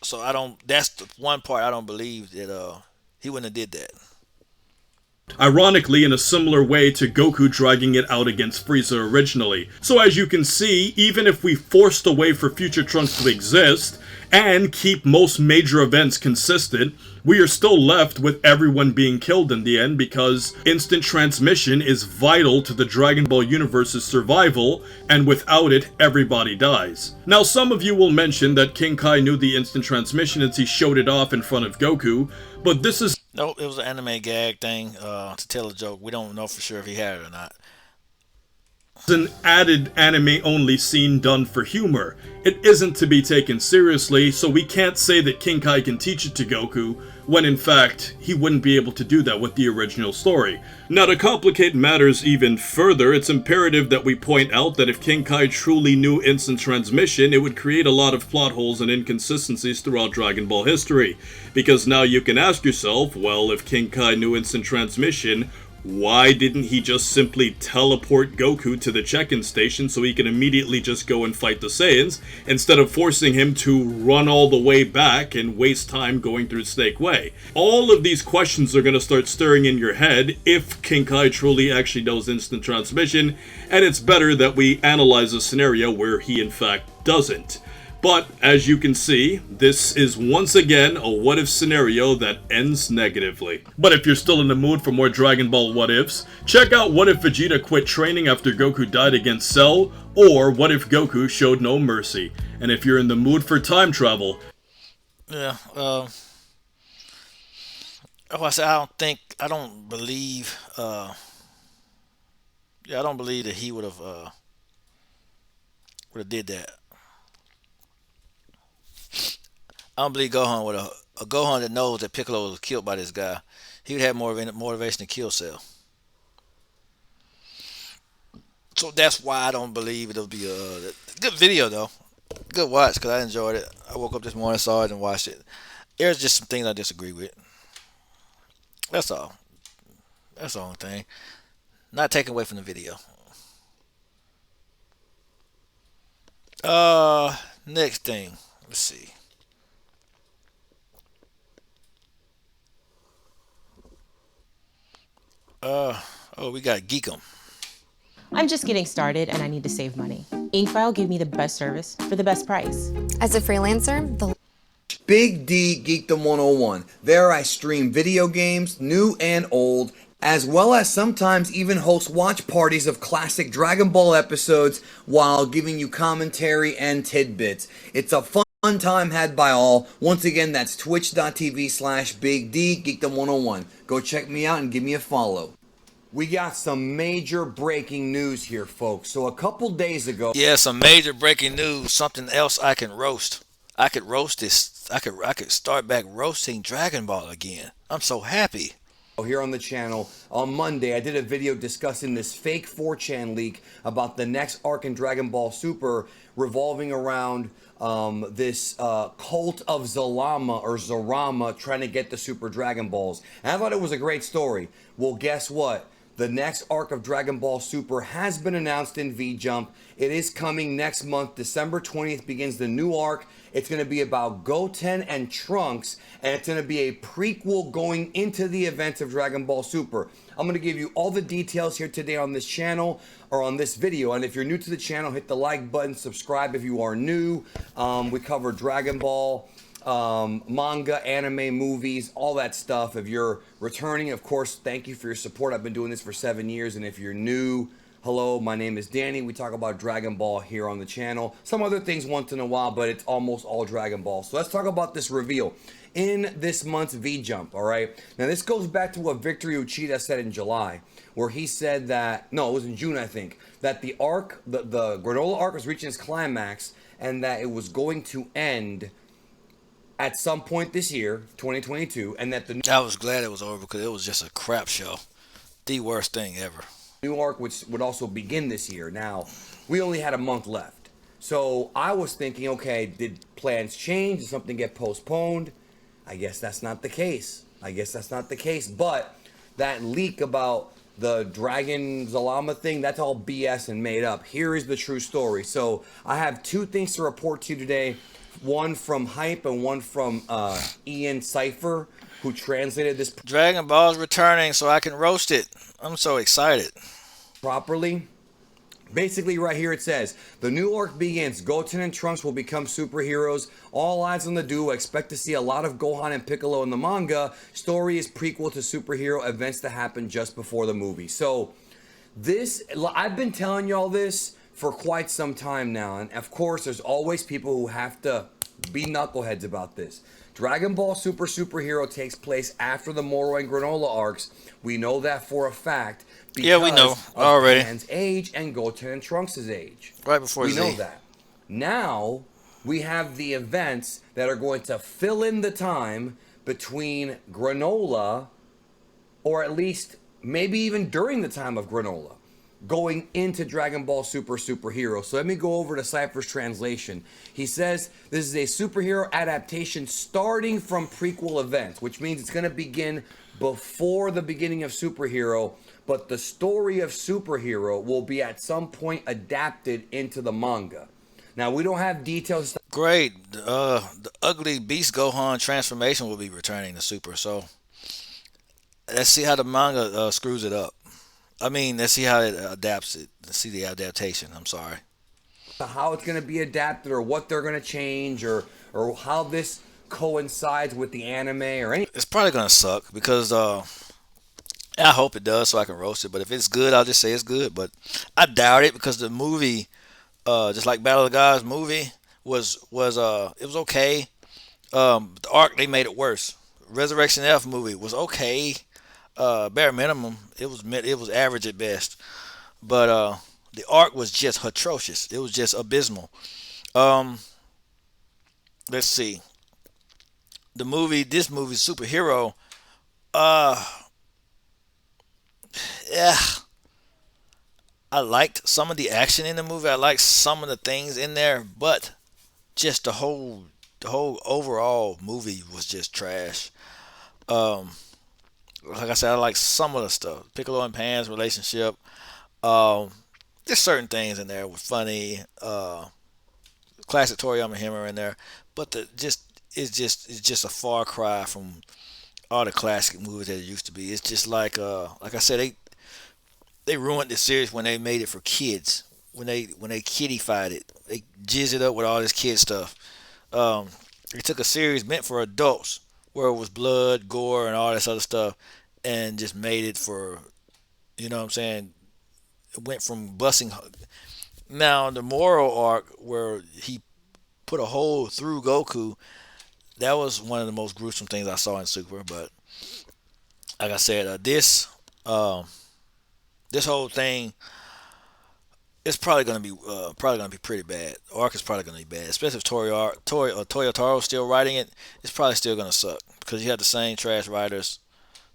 so. I don't. That's the one part I don't believe that he wouldn't have did that. Ironically, in a similar way to Goku dragging it out against Frieza originally. So as you can see, even if we forced a way for future Trunks to exist, and keep most major events consistent, we are still left with everyone being killed in the end because instant transmission is vital to the Dragon Ball universe's survival, and without it, everybody dies. Now some of you will mention that King Kai knew the instant transmission as he showed it off in front of Goku, but this is Nope, it was an anime gag thing to tell a joke. We don't know for sure if he had it or not. an added anime-only scene done for humor. It isn't to be taken seriously, so we can't say that King Kai can teach it to Goku, when in fact, he wouldn't be able to do that with the original story. Now to complicate matters even further, it's imperative that we point out that if King Kai truly knew instant transmission, it would create a lot of plot holes and inconsistencies throughout Dragon Ball history. Because now you can ask yourself, well, if King Kai knew instant transmission, why didn't he just simply teleport Goku to the check-in station so he can immediately just go and fight the Saiyans, instead of forcing him to run all the way back and waste time going through Snake Way? All of these questions are going to start stirring in your head if King Kai truly actually knows instant transmission, and it's better that we analyze a scenario where he in fact doesn't. But, as you can see, this is once again a what-if scenario that ends negatively. But if you're still in the mood for more Dragon Ball what-ifs, check out What If Vegeta Quit Training After Goku Died Against Cell, or What If Goku Showed No Mercy. And if you're in the mood for time travel... Yeah, I don't believe, I don't believe that he would have did that. I don't believe Gohan would have. A Gohan that knows that Piccolo was killed by this guy, he would have more motivation to kill Cell. So that's why I don't believe it'll be a good video though. Good watch because I enjoyed it. I woke up this morning, saw it, and watched it. There's just some things I disagree with. That's all. That's the only thing. Not taken away from the video. Next thing. Let's see. Oh, we got Geekum. I'm just getting started and I need to save money. Inkfile gave me the best service for the best price. As a freelancer, the Big D Geekdom 101. There I stream video games, new and old, as well as sometimes even host watch parties of classic Dragon Ball episodes while giving you commentary and tidbits. It's a fun time had by all. Once again, that's twitch.tv/Big D Geekdom 101. Go check me out and give me a follow. We got some major breaking news here, folks. So a couple days ago, Yeah, some major breaking news. Something else I can roast. I could roast this. I could start back roasting Dragon Ball again. I'm so happy. here on the channel on Monday, I did a video discussing this fake 4chan leak about the next arc in Dragon Ball Super revolving around this cult of Zalama or Zarama trying to get the Super Dragon Balls. And I thought it was a great story. Well, guess what? The next arc of Dragon Ball Super has been announced in V-Jump. It is coming next month. December 20th begins the new arc. It's going to be about Goten and Trunks, and it's going to be a prequel going into the events of Dragon Ball Super. I'm going to give you all the details here today on this channel or on this video. And if you're new to the channel, hit the like button, subscribe if you are new. We cover Dragon Ball, manga, anime, movies, all that stuff. If you're returning, of course, thank you for your support. I've been doing this for 7 years, and if you're new, hello, my name is Danny. We talk about Dragon Ball here on the channel. Some other things once in a while, but it's almost all Dragon Ball. So let's talk about this reveal in this month's V-Jump, all right? Now, this goes back to what Victor Uchida said in July, where he said that, no, it was in June, I think, that the arc, the Granola arc was reaching its climax, and that it was going to end at some point this year, 2022, and that the I was glad it was over because it was just a crap show. The worst thing ever. new arc would also begin this year. Now, we only had a month left. So I was thinking, okay, did plans change? Did something get postponed? I guess that's not the case. But that leak about the Dragon Zalama thing, that's all BS and made up. Here is the true story. So I have two things to report to you today. One from Hype and one from Ian Cypher, who translated this Dragon Ball's returning so I can roast it. I'm so excited. properly. Basically, right here it says, the new arc begins. Goten and Trunks will become superheroes. All eyes on the duo. Expect to see a lot of Gohan and Piccolo in the manga. Story is prequel to superhero events that happen just before the movie. So, this, I've been telling y'all this for quite some time now. And of course, there's always people who have to be knuckleheads about this. Dragon Ball Super Superhero takes place after the Moro and Granola arcs. We know that for a fact. Yeah, we know Of already. Goten's age and Goten and Trunks' age. Right before We Z. know that. Now, we have the events that are going to fill in the time between Granola, or at least maybe even during the time of Granola, going into Dragon Ball Super Superhero. So let me go over to Cypher's translation. He says this is a superhero adaptation starting from prequel events, which means it's going to begin before the beginning of Superhero, but the story of Superhero will be at some point adapted into the manga. Now, we don't have details. Great. The ugly Beast Gohan transformation will be returning to Super. So let's see how the manga screws it up. I mean, let's see how it adapts it. Let's see the adaptation. I'm sorry. How it's going to be adapted or what they're going to change or how this coincides with the anime or any. It's probably gonna suck because I hope it does so I can roast it. But if it's good, I'll just say it's good. But I doubt it because the movie, just like Battle of the Gods movie, was it was okay. The arc they made it worse. Resurrection F movie was okay. Bare minimum, it was average at best. But the arc was just atrocious. It was just abysmal. Let's see. This movie, Superhero, yeah, I liked some of the action in the movie. I liked some of the things in there, but just the whole overall movie was just trash. Um, like I said, I like some of the stuff. Piccolo and Pan's relationship. Um, there's certain things in there were funny. Classic Toriyama humor in there, but the just it's just a far cry from all the classic movies that it used to be. It's just like I said, they ruined the series when they made it for kids. When they kiddified it, they jizzed it up with all this kid stuff. Um, they took a series meant for adults where it was blood, gore, and all this other stuff, and just made it for, what I'm saying. It went from busting. Now the moral arc where he put a hole through Goku, that was one of the most gruesome things I saw in Super. But like I said, um, this whole thing it's probably gonna be pretty bad. Arc is probably gonna be bad, especially if Toyotaro's still writing it. It's probably still gonna suck because you have the same trash writers.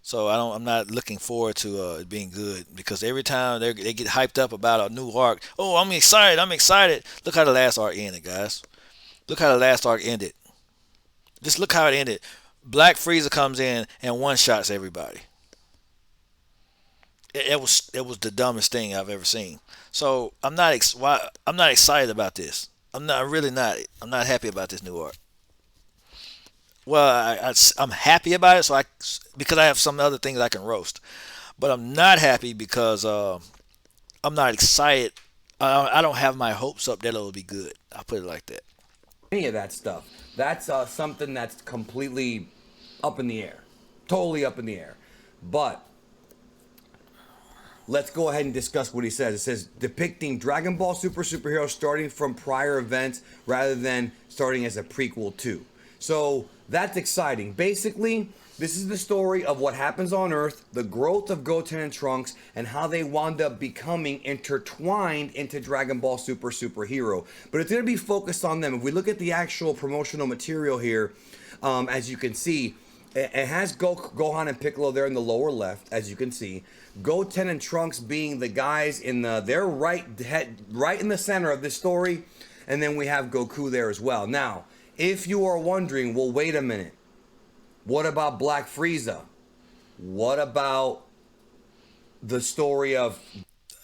So I'm not looking forward to it being good because every time they get hyped up about a new arc, oh, I'm excited, I'm excited. Look how the last arc ended, guys. Look how the last arc ended. Just look how it ended. Black Frieza comes in and one shots everybody. It was the dumbest thing I've ever seen. So I'm not excited about this. I'm really not. I'm not happy about this new arc. Well, I'm happy about it, because I have some other things I can roast, but I'm not happy because I'm not excited. I don't have my hopes up that it'll be good. I'll put it like that. Any of that stuff. That's something that's completely up in the air. Totally up in the air. But let's go ahead and discuss what he says. It says depicting Dragon Ball superheroes starting from prior events rather than starting as a prequel to. So that's exciting. Basically, this is the story of what happens on Earth, the growth of Goten and Trunks, and how they wound up becoming intertwined into Dragon Ball Superhero. But it's going to be focused on them. If we look at the actual promotional material here, as you can see, it has Gohan and Piccolo there in the lower left, as you can see. Goten and Trunks being the guys they're right in the center of this story, and then we have Goku there as well. Now, if you are wondering, well, wait a minute. What about Black Frieza? What about the story of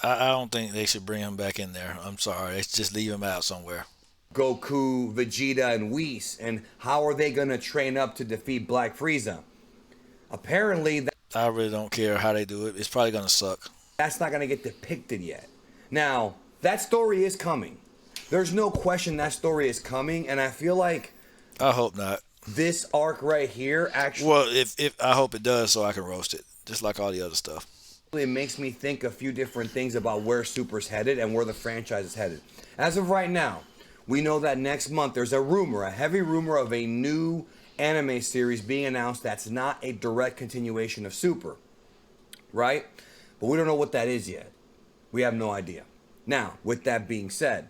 I don't think they should bring him back in there. I'm sorry. Let's just leave him out somewhere. Goku, Vegeta, and Whis? And how are they going to train up to defeat Black Frieza? Apparently, I really don't care how they do it. It's probably gonna suck. that's not going to get depicted yet. Now, that story is coming. There's no question that story is coming, and I feel like I hope not. this arc right here actually Well, if I hope it does, so I can roast it, just like all the other stuff. it makes me think a few different things about where Super's headed and where the franchise is headed. As of right now, we know that next month there's a heavy rumor of a new anime series being announced that's not a direct continuation of Super, right? But we don't know what that is yet. We have no idea. Now, with that being said,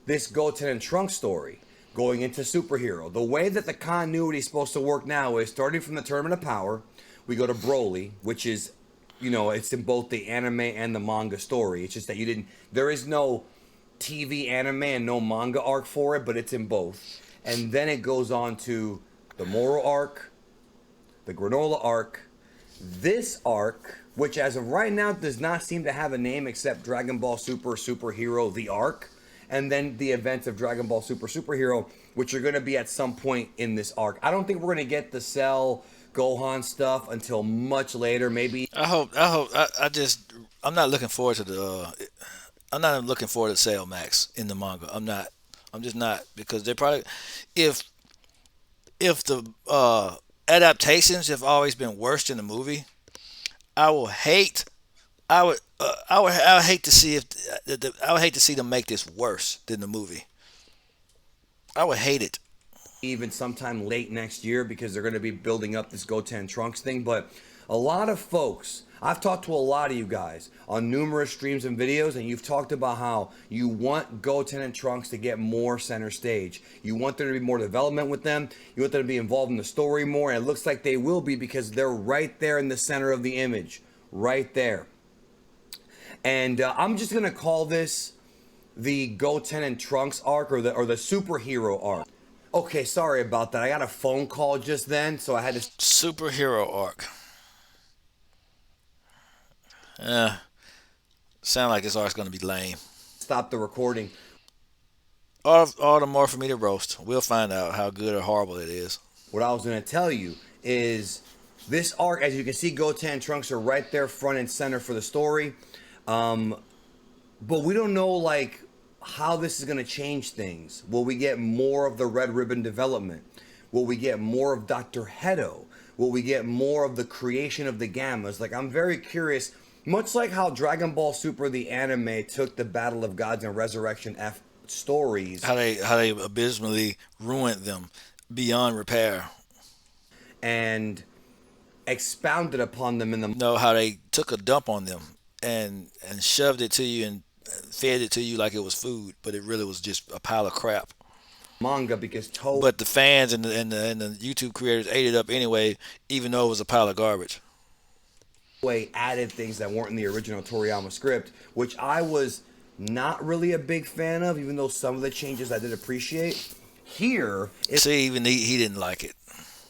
this Goten and Trunks story going into superhero, the way that the continuity is supposed to work now is starting from the Tournament of Power, we go to Broly, which is, it's in both the anime and the manga story. It's just that there is no TV anime and no manga arc for it, but it's in both. And then it goes on to the Moro arc, the Granola arc, this arc, which as of right now does not seem to have a name except Dragon Ball Superhero, the arc, and then the events of Dragon Ball Superhero, which are going to be at some point in this arc. I don't think we're going to get the Cell Gohan stuff until much later, maybe. I'm not looking forward to I'm not looking forward to Cell Max in the manga. I'm just not, because they probably, if the adaptations have always been worse than the movie, I will hate. I would hate to see I would hate to see them make this worse than the movie. I would hate it. Even sometime late next year, because they're going to be building up this Goten Trunks thing. But a lot of folks, I've talked to a lot of you guys on numerous streams and videos, and you've talked about how you want Goten and Trunks to get more center stage. You want there to be more development with them. You want them to be involved in the story more, and it looks like they will be because they're right there in the center of the image. Right there. And I'm just gonna call this the Goten and Trunks arc, or the superhero arc. Okay, sorry about that. I got a phone call just then, so I had to Superhero arc. Uh, Sound like this arc's gonna be lame. stop the recording. All the more for me to roast. We'll find out how good or horrible it is. What I was gonna tell you is this arc, as you can see, Goten and Trunks are right there, front and center for the story. But we don't know like how this is gonna change things. Will we get more of the Red Ribbon development? Will we get more of Dr. Hedo? Will we get more of the creation of the Gammas? Like, I'm very curious. Much like how Dragon Ball Super the anime took the Battle of Gods and Resurrection F stories How they abysmally ruined them beyond repair. and expounded upon them in the Know how they took a dump on them and shoved it to you and fed it to you like it was food, but it really was just a pile of crap. manga, because Toei But the fans and the YouTube creators ate it up anyway, even though it was a pile of garbage. added things that weren't in the original Toriyama script, which I was not really a big fan of, even though some of the changes I did appreciate. Here, See, even he didn't like it.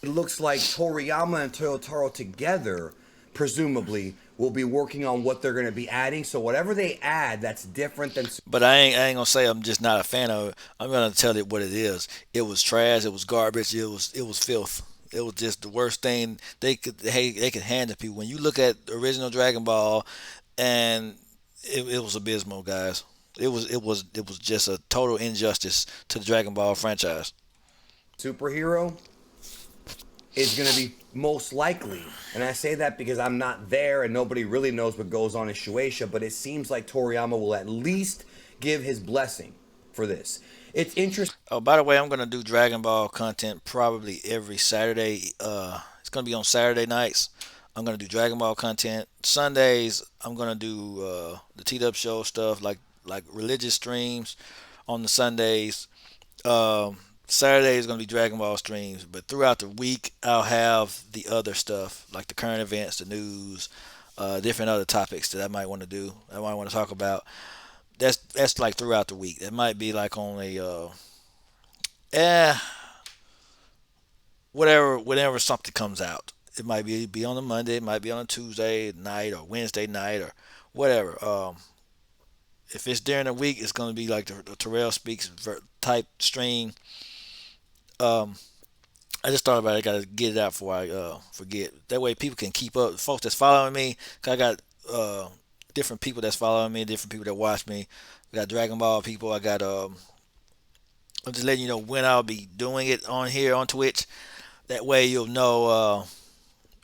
it looks like Toriyama and Toyotaro together, presumably, will be working on what they're going to be adding. So whatever they add that's different than But I ain't gonna say I'm just not a fan of it. I'm gonna tell it what it is. It was trash. It was garbage. It was filth. It was just the worst thing they could hand to people. When you look at the original Dragon Ball, and it was abysmal, guys. It was just a total injustice to the Dragon Ball franchise. superhero is going to be most likely. And I say that because I'm not there and nobody really knows what goes on in Shueisha, but it seems like Toriyama will at least give his blessing for this. It's interesting. Oh, by the way, I'm gonna do Dragon Ball content probably every Saturday. It's gonna be on Saturday nights. I'm gonna do Dragon Ball content. Sundays, I'm gonna do the T Dub Show stuff, like religious streams on the Sundays. Saturday is gonna be Dragon Ball streams, but throughout the week, I'll have the other stuff like the current events, the news, different other topics that I might want to do. I might want to talk about. That's like throughout the week. It might be like on a eh, whenever something comes out. It might be on a Monday, it might be on a Tuesday night or Wednesday night or whatever. If it's during the week, it's gonna be like the Terrell Speaks type stream. Um, I just thought about it. I gotta get it out before I forget. That way, people can keep up. Folks that's following me, 'cause I got different people that's following me, different people that watch me. I got Dragon Ball people. I got I'm just letting you know when I'll be doing it on here on Twitch. That way, you'll know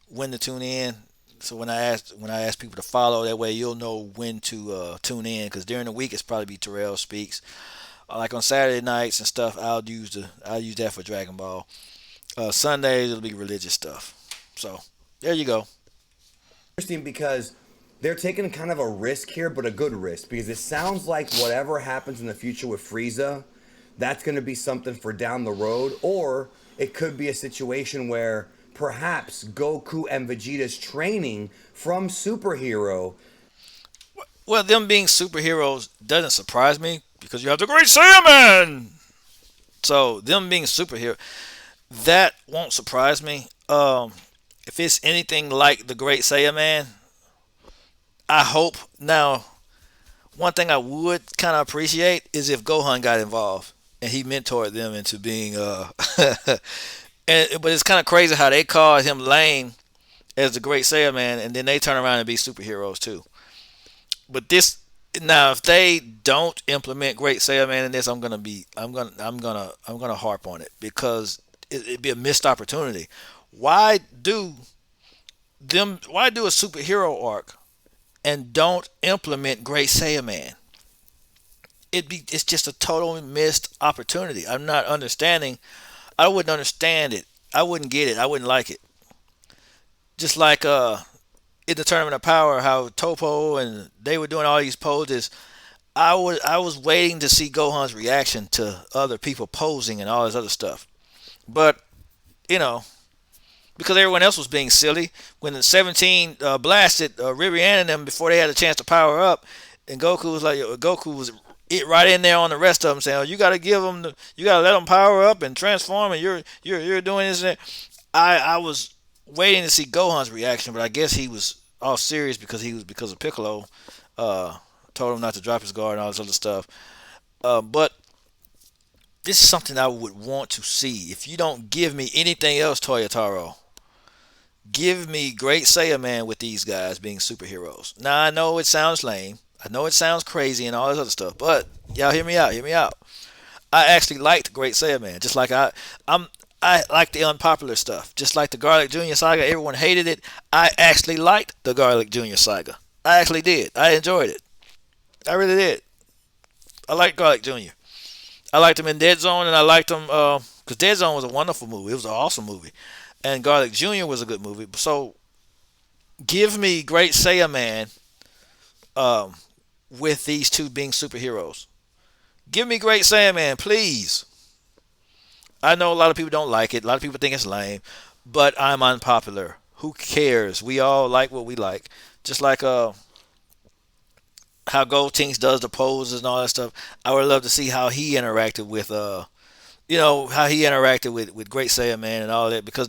when to tune in. So when I ask people to follow, that way you'll know when to tune in. Because during the week, it's probably be Terrell Speaks. Like on Saturday nights and stuff, I'll use that for Dragon Ball. Sundays it'll be religious stuff. So there you go. Interesting because they're taking kind of a risk here, but a good risk, because it sounds like whatever happens in the future with Frieza, that's going to be something for down the road, or it could be a situation where perhaps Goku and Vegeta's training from superhero. Well, them being superheroes doesn't surprise me because you have the Great Saiyaman. So them being superhero, that won't surprise me. If it's anything like the Great Saiyaman, I hope. Now, one thing I would kind of appreciate is if Gohan got involved and he mentored them into being but it's kind of crazy how they call him lame as the Great Saiyaman, and then they turn around and be superheroes too. But this now, if they don't implement Great Saiyaman in this, I'm gonna harp on it because it'd be a missed opportunity. Why do a superhero arc and don't implement Great Saiyaman? It's just a total missed opportunity. I'm not understanding. I wouldn't understand it. I wouldn't get it. I wouldn't like it. Just like in the Tournament of Power, how Topo and they were doing all these poses. I was waiting to see Gohan's reaction to other people posing and all this other stuff. But you know, because everyone else was being silly. When the 17 blasted Ribian and them before they had a chance to power up, and Goku was it right in there on the rest of them, saying, oh, "You got to give them, you got to let them power up and transform, and you're doing this." And that. I was waiting to see Gohan's reaction, but I guess he was all serious because of Piccolo. Told him not to drop his guard and all this other stuff. But this is something I would want to see. If you don't give me anything else, Toyotaro, give me Great Saiyaman with these guys being superheroes. Now I know it sounds lame. I know it sounds crazy and all this other stuff, but y'all hear me out. Hear me out. I actually liked Great Saiyaman, just like I like the unpopular stuff. Just like the Garlic Jr. saga, everyone hated it. I actually liked the Garlic Jr. saga. I actually did. I enjoyed it. I really did. I liked Garlic Jr. I liked him in Dead Zone, and I liked him because Dead Zone was a wonderful movie. It was an awesome movie, and Garlic Jr. was a good movie. So give me Great Saiyaman with these two being superheroes. Give me Great Saiyaman, please. I know a lot of people don't like it. A lot of people think it's lame, but I'm unpopular. Who cares? We all like what we like. Just like how Goldtinks does the poses and all that stuff. I would love to see how he interacted with with Great Saiyaman and all that, because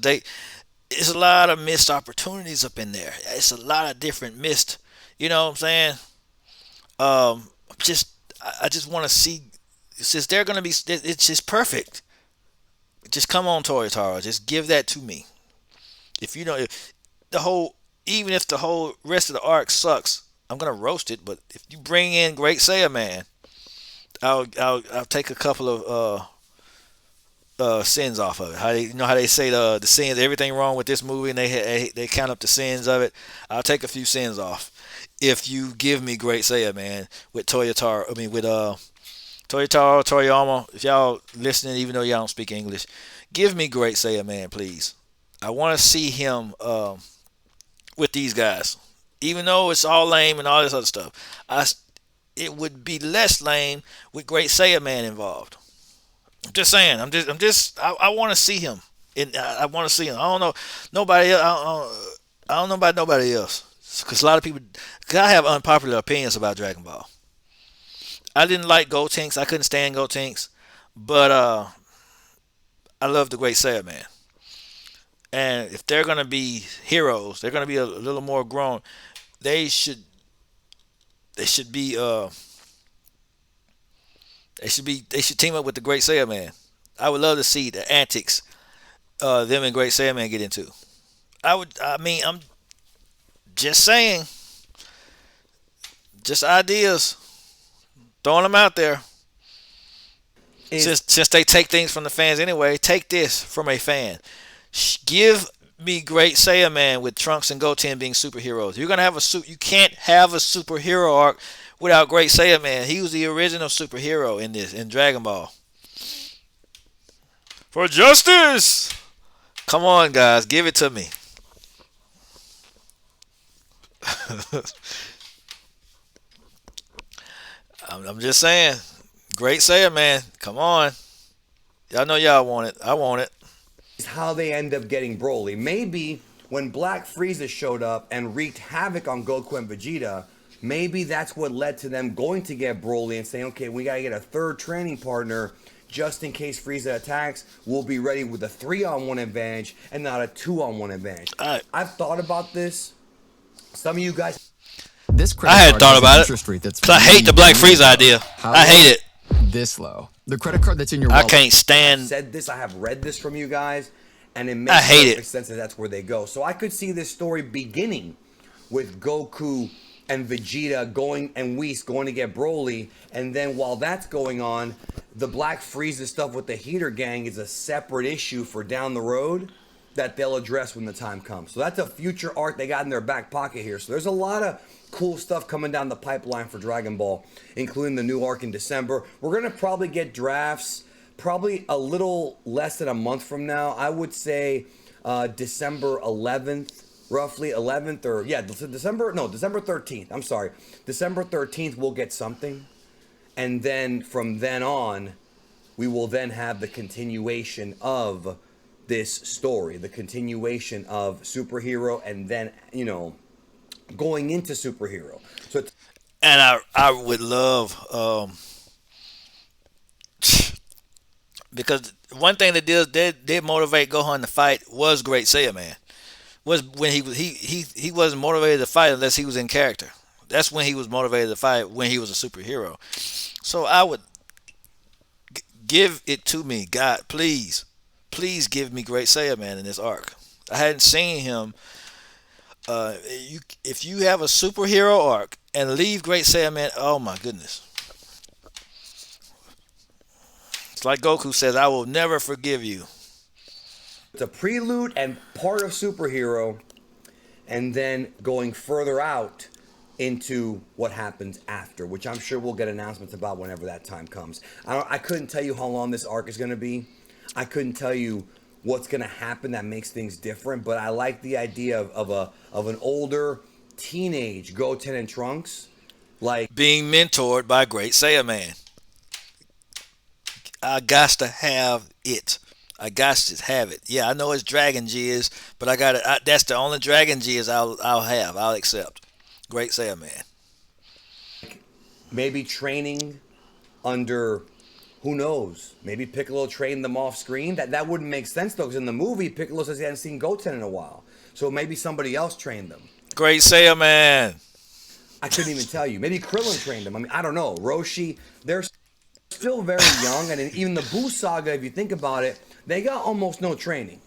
it's a lot of missed opportunities up in there. It's a lot of different missed, you know what I'm saying? Just I just want to see, since they're gonna be, it's just perfect. Just come on, Toyotaro. Just give that to me. If you know, even if the whole rest of the arc sucks, I'm gonna roast it. But if you bring in Great Saiyaman, I'll take a couple of sins off of it. How they say the sins, everything wrong with this movie, and they count up the sins of it. I'll take a few sins off if you give me Great Saiyaman with Toyotaro. I mean with Toyotaro, Toriyama. If y'all listening, even though y'all don't speak English, give me Great Saiyaman, please. I want to see him with these guys, even though it's all lame and all this other stuff. It would be less lame with Great Saiyaman involved. I'm just saying. I want to see him. I want to see him. I don't know nobody else. I don't know about nobody else, because a lot of people. Cause I have unpopular opinions about Dragon Ball. I didn't like Gotenks. I couldn't stand Gotenks, but I love the Great Saiyaman. And if they're gonna be heroes, they're gonna be a little more grown. They should. They should be. They should team up with the Great Saiyaman. I would love to see the antics them and Great Saiyaman get into. I mean, I'm just saying. Just ideas. Throwing them out there. Since they take things from the fans anyway, take this from a fan. Give me Great Saiyaman with Trunks and Goten being superheroes. You're gonna have you can't have a superhero arc without Great Saiyaman. He was the original superhero in Dragon Ball. For justice! Come on, guys, give it to me. I'm just saying. Great Saiyaman, come on. Y'all know y'all want it. I want it. Is how they end up getting Broly. Maybe when Black Frieza showed up and wreaked havoc on Goku and Vegeta, maybe that's what led to them going to get Broly and saying, okay, we gotta get a third training partner just in case Frieza attacks. We'll be ready with a 3-on-1 advantage and not a 2-on-1 advantage. I've thought about this. Some of you guys. I had thought about it because I hate the Black Frieza idea. I hate it. This low. The credit card that's in your I wallet. can't stand. Said this. I have read this from you guys, and it makes perfect sense that that's where they go. So I could see this story beginning with Goku and Vegeta going and Whis going to get Broly, and then while that's going on, the Black Frieza stuff with the Heater Gang is a separate issue for down the road that they'll address when the time comes. So that's a future arc they got in their back pocket here. So there's a lot of cool stuff coming down the pipeline for Dragon Ball, including the new arc in December. We're going to probably get drafts probably a little less than a month from now. I would say December 11th, roughly 11th, or yeah, December 13th. I'm sorry. December 13th, we'll get something. And then from then on, we will then have the continuation of this story, the continuation of superhero, and then going into superhero. So it's And I would love because one thing that did motivate Gohan to fight was Great Saiyaman. Was when he wasn't motivated to fight unless he was in character. That's when he was motivated to fight, when he was a superhero. So I would give it to me, God, please, please give me Great Saiyaman in this arc. I hadn't seen him. If you have a superhero arc and leave Great Saiyaman, oh my goodness. It's like Goku says, I will never forgive you. it's a prelude and part of superhero, and then going further out into what happens after, which I'm sure we'll get announcements about whenever that time comes. I couldn't tell you how long this arc is going to be. I couldn't tell you what's going to happen that makes things different, but I like the idea of an older teenage Goten and Trunks, like Being mentored by Great Saiyaman. I got to have it. I got to have it. Yeah, I know it's Dragon Jizz, but I got it. That's the only Dragon Jizz I'll have. I'll accept. Great Saiyaman. maybe training under, who knows, maybe Piccolo trained them off screen. That wouldn't make sense though, because in the movie Piccolo says he hadn't seen Goten in a while, so maybe somebody else trained them. Great Saiyaman. I couldn't even tell you. Maybe Krillin trained them. I mean, I don't know. Roshi, they're still very young, and even the Buu saga, if you think about it, they got almost no training.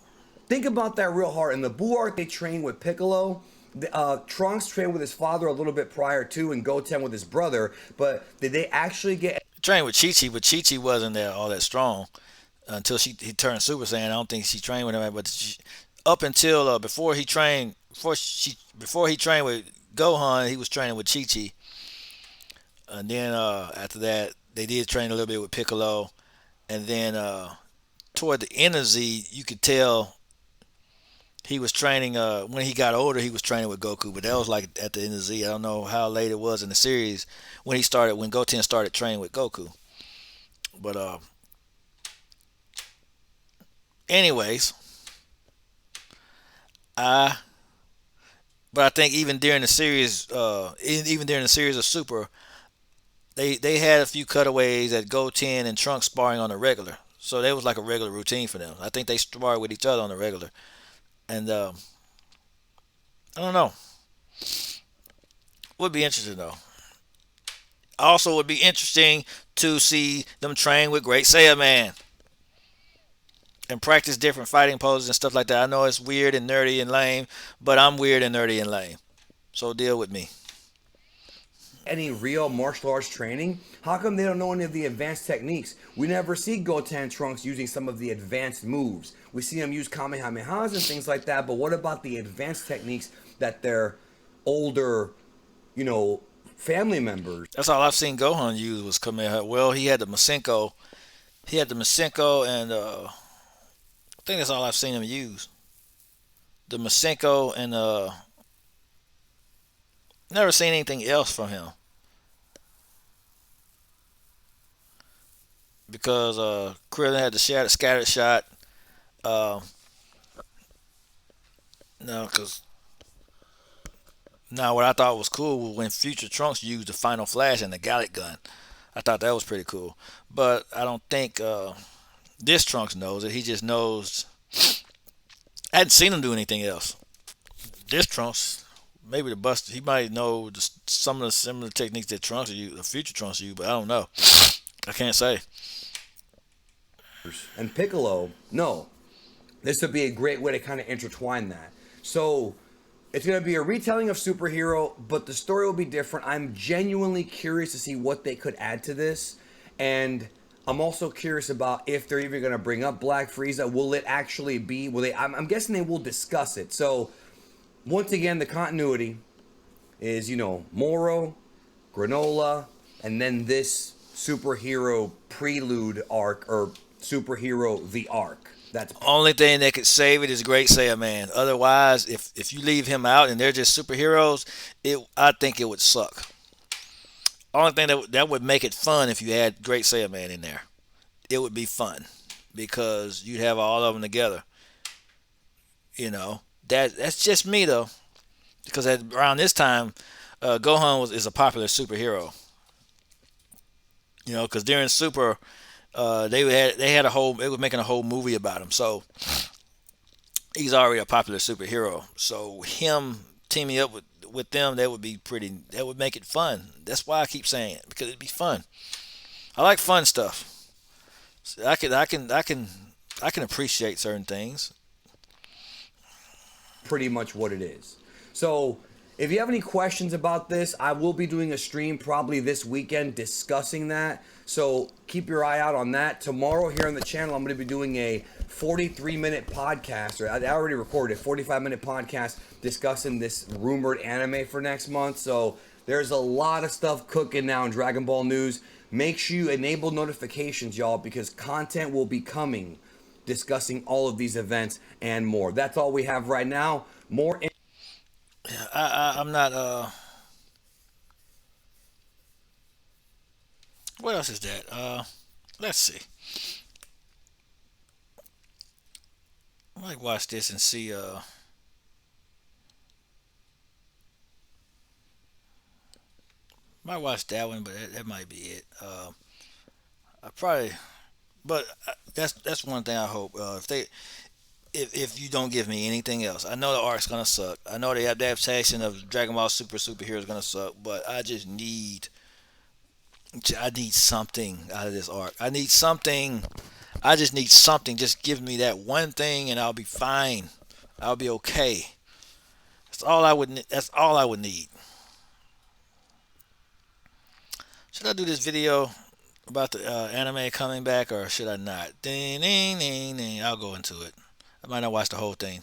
Think about that real hard. In the Buu arc, they trained with Piccolo. Trunks trained with his father a little bit prior to, and Goten with his brother. But did they actually get? Trained with Chi Chi, but Chi Chi wasn't there all that strong until he turned Super Saiyan. I don't think she trained with him, but up until before he trained with Gohan, he was training with Chi Chi. And then after that, they did train a little bit with Piccolo. And then toward the end of Z, you could tell he was training. When he got older, he was training with Goku. But that was like at the end of Z. I don't know how late it was in the series when Goten started training with Goku. But anyways, but I think even during the series, of Super, they had a few cutaways at Goten and Trunks sparring on a regular. So that was like a regular routine for them. I think they sparred with each other on the regular. And I don't know. Would be interesting though. Also, would be interesting to see them train with Great Saiyaman and practice different fighting poses and stuff like that. I know it's weird and nerdy and lame, but I'm weird and nerdy and lame. So deal with me. Any real martial arts training? How come they don't know any of the advanced techniques? We never see Goten and Trunks using some of the advanced moves. We see them use Kamehamehas and things like that, but what about the advanced techniques that their older, family members? That's all I've seen Gohan use was Kamehameha. Well, he had the Masenko. And I think that's all I've seen him use. The Masenko and never seen anything else from him. Because Krillin had the scattered shot. No, because now what I thought was cool was when Future Trunks used the Final Flash and the Gallic Gun. I thought that was pretty cool. But I don't think this Trunks knows it. He just knows. I hadn't seen him do anything else. This Trunks, maybe the Buster, he might know some of the similar techniques that Trunks use, the Future Trunks use, but I don't know. I can't say. And Piccolo, no. This would be a great way to kind of intertwine that. So it's going to be a retelling of superhero, but the story will be different. I'm genuinely curious to see what they could add to this. And I'm also curious about if they're even going to bring up Black Frieza. Will it actually be? I'm guessing they will discuss it. So once again, the continuity is, Moro, Granola, and then this superhero prelude arc, or superhero the arc. That's only thing that could save it is Great Saiyaman. Otherwise, if you leave him out and they're just superheroes, I think it would suck. Only thing that would make it fun if you had Great Saiyaman in there. It would be fun because you'd have all of them together. That's just me though, because around this time, Gohan is a popular superhero. Because during Super, they had a whole they were making a whole movie about him. So he's already a popular superhero. So him teaming up with them, that would be pretty. That would make it fun. That's why I keep saying it, because it'd be fun. I like fun stuff. So I can appreciate certain things. pretty much what it is. So if you have any questions about this, I will be doing a stream probably this weekend discussing that. So keep your eye out on that. Tomorrow here on the channel, I'm going to be doing a 43-minute podcast, or I already recorded a 45-minute podcast discussing this rumored anime for next month. So there's a lot of stuff cooking now in Dragon Ball news. Make sure you enable notifications, y'all, because content will be coming discussing all of these events and more. That's all we have right now. More. I'm not. What else is that? Let's see. I might watch this and see. Might watch that one, but that might be it. I probably, but that's one thing I hope. If you don't give me anything else, I know the arc's gonna suck. I know the adaptation of Dragon Ball Superhero is gonna suck, but I need something out of this arc. I need something. I just need something. Just give me that one thing, and I'll be fine. I'll be okay. That's all I would. That's all I would need. Should I do this video about the anime coming back, or should I not? Ding, ding, ding, ding. I'll go into it. I might not watch the whole thing.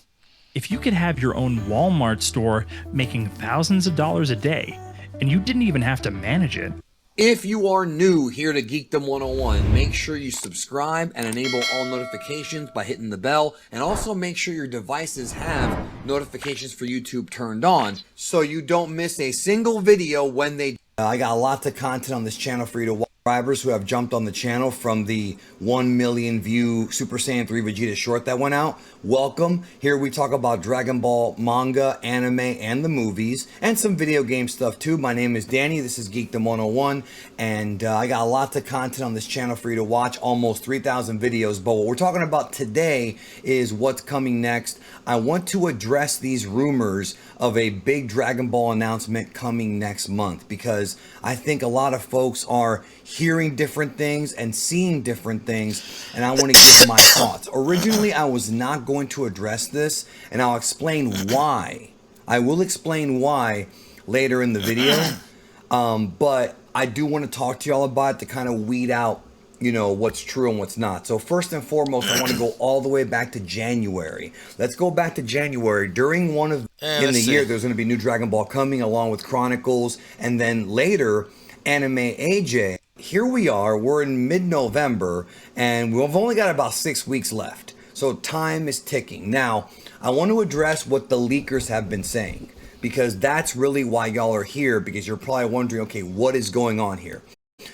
If you could have your own Walmart store making thousands of dollars a day, and you didn't even have to manage it. If you are new here to Geekdom 101, make sure you subscribe and enable all notifications by hitting the bell, and also make sure your devices have notifications for YouTube turned on so you don't miss a single video when they. I got lots of content on this channel for you to watch. Subscribers who have jumped on the channel from the 1 million view Super Saiyan 3 Vegeta short that went out. Welcome. Here we talk about Dragon Ball manga, anime, and the movies, and some video game stuff too. My name is Danny. This is Geekdom 101, and I got lots of content on this channel for you to watch, almost 3,000 videos. But what we're talking about today is what's coming next. I want to address these rumors of a big Dragon Ball announcement coming next month, because I think a lot of folks are hearing different things and seeing different things, and I want to give my thoughts. Originally, I was not going to address this, and I'll explain why. I will explain why later in the video, but I do want to talk to y'all about it to kind of weed out, what's true and what's not. So first and foremost, I want to go all the way back to January. Let's go back to January. During one of in the year, there's going to be new Dragon Ball coming along with Chronicles, and then later, Anime AJ. Here we are, we're in mid-November, and we've only got about 6 weeks left. So time is ticking. Now, I want to address what the leakers have been saying, because that's really why y'all are here, because you're probably wondering, okay, what is going on here?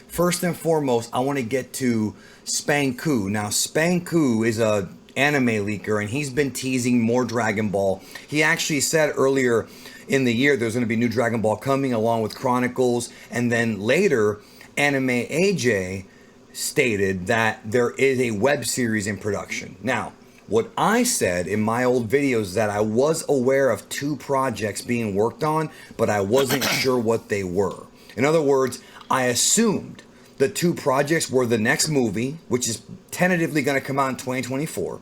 First and foremost, I want to get to Spanku. Now, Spanku is a anime leaker, and he's been teasing more Dragon Ball. He actually said earlier in the year there's going to be new Dragon Ball coming along with Chronicles, and then later Anime AJ stated that there is a web series in production. Now, what I said in my old videos is that I was aware of 2 projects being worked on, but I wasn't sure what they were. In other words, I assumed the 2 projects were the next movie, which is tentatively going to come out in 2024.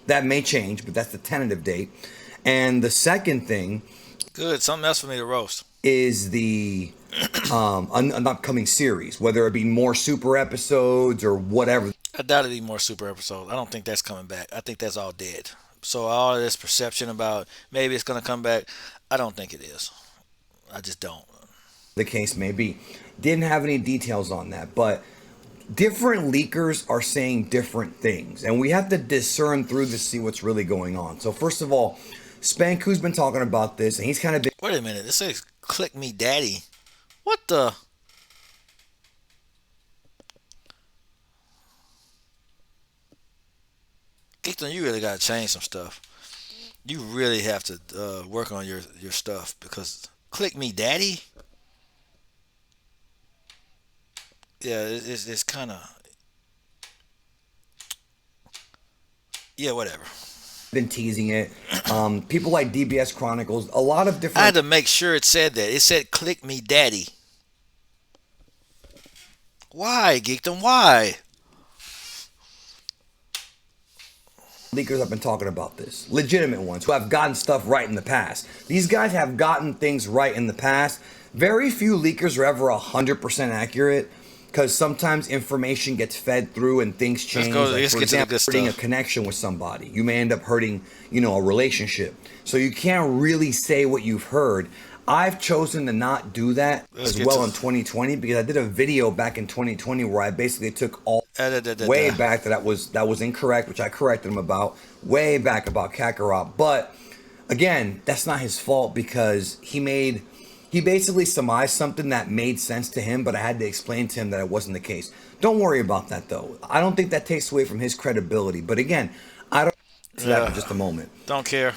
That may change, but that's the tentative date. And the second thing, good, something else for me to roast, is the an upcoming series, whether it be more super episodes or whatever. I doubt it'd be more super episodes. I don't think that's coming back. I think that's all dead. So all of this perception about maybe it's gonna come back, I don't think it is. I just don't. The case may be. Didn't have any details on that, but different leakers are saying different things, and we have to discern through to see what's really going on. So first of all, Spanku's been talking about this, and he's kind of been. Wait a minute. This says "Click Me, Daddy." What the? Geekton, you really gotta change some stuff. You really have to work on your stuff because click me, daddy. Yeah, it's kind of yeah, whatever. Been teasing it. People like DBS Chronicles, a lot of I had different to make sure it said that. It said click me, daddy. Why, Geekdom? Why? leakers have been talking about this. Legitimate ones who have gotten stuff right in the past. These guys have gotten things right in the past. Very few leakers are ever 100% accurate because sometimes information gets fed through and things Let's change. go. Like, Let's for get to the example, good hurting a stuff. connection with somebody. You may end up hurting, a relationship. So you can't really say what you've heard. I've chosen to not do that Let's as get well to in 2020 because I did a video back in 2020 where I basically took all da, da, da, way da. back that was incorrect, which I corrected him about way back about Kakarot. But again, that's not his fault because he basically surmised something that made sense to him, but I had to explain to him that it wasn't the case. Don't worry about that though. I don't think that takes away from his credibility. But again, I don't to that for Yeah, just a moment. don't care.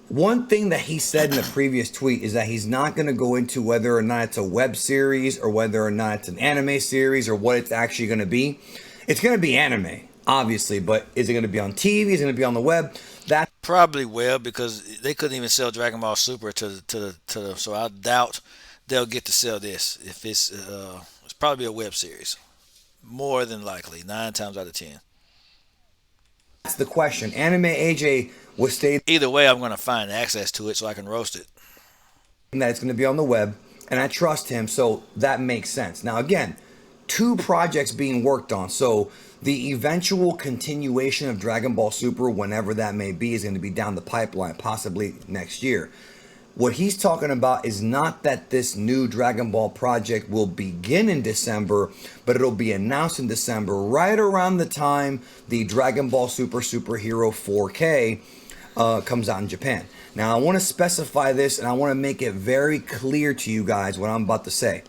One thing that he said in the previous tweet is that he's not going to go into whether or not it's a web series or whether or not it's an anime series or what it's actually going to be. It's going to be anime, obviously, but is it going to be on TV? Is it going to be on the web? That's Probably will because they couldn't even sell Dragon Ball Super to the. So I doubt they'll get to sell this if it's probably a web series. More than likely, 9 times out of 10. the question. Anime AJ was stating Either way, I'm gonna find access to it so I can roast it. that it's going to be on the web, and I trust him, so that makes sense. Now, again, two projects being worked on, so the eventual continuation of Dragon Ball Super, whenever that may be, is going to be down the pipeline, possibly next year. What he's talking about is not that this new Dragon Ball project will begin in December, but it'll be announced in December, right around the time the Dragon Ball Super Superhero 4K comes out in Japan. Now, I want to specify this and I want to make it very clear to you guys what I'm about to say.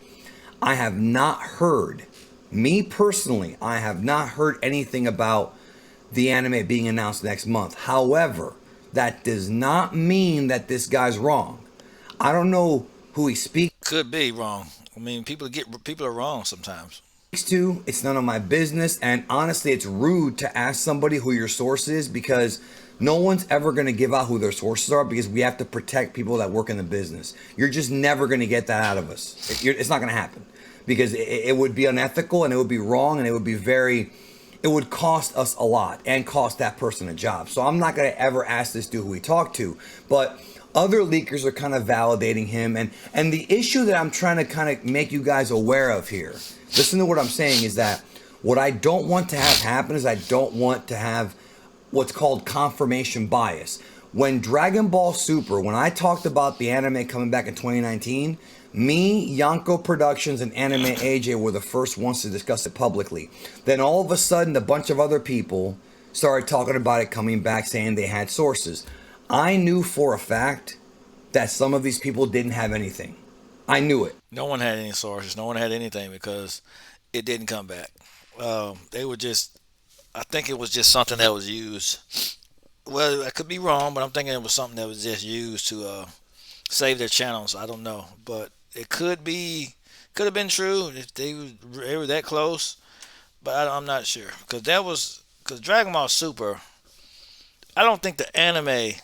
I have not heard, me personally, I have not heard anything about the anime being announced next month. However, that does not mean that this guy's wrong. I don't know who he speaks Could be wrong. I mean, people are wrong sometimes. to. It's none of my business. And honestly, it's rude to ask somebody who your source is because no one's ever going to give out who their sources are because we have to protect people that work in the business. You're just never going to get that out of us. It's not going to happen because it would be unethical and it would be wrong and it would cost us a lot and cost that person a job. So I'm not going to ever ask this dude who we talked to. But other leakers are kind of validating him. And the issue that I'm trying to kind of make you guys aware of here, listen to what I'm saying, is that what I don't want to have happen is I don't want to have what's called confirmation bias. When Dragon Ball Super, when I talked about the anime coming back in 2019, me, Yanko Productions, and Anime AJ were the first ones to discuss it publicly. Then all of a sudden, a bunch of other people started talking about it coming back, saying they had sources. I knew for a fact that some of these people didn't have anything. I knew it. No one had any sources. No one had anything because it didn't come back. They were just. I think it was just something that was used. Well, I could be wrong, but I'm thinking it was something that was just used to save their channels. I don't know, but it could have been true if they were that close, but I'm not sure because Dragon Ball Super. I don't think the anime.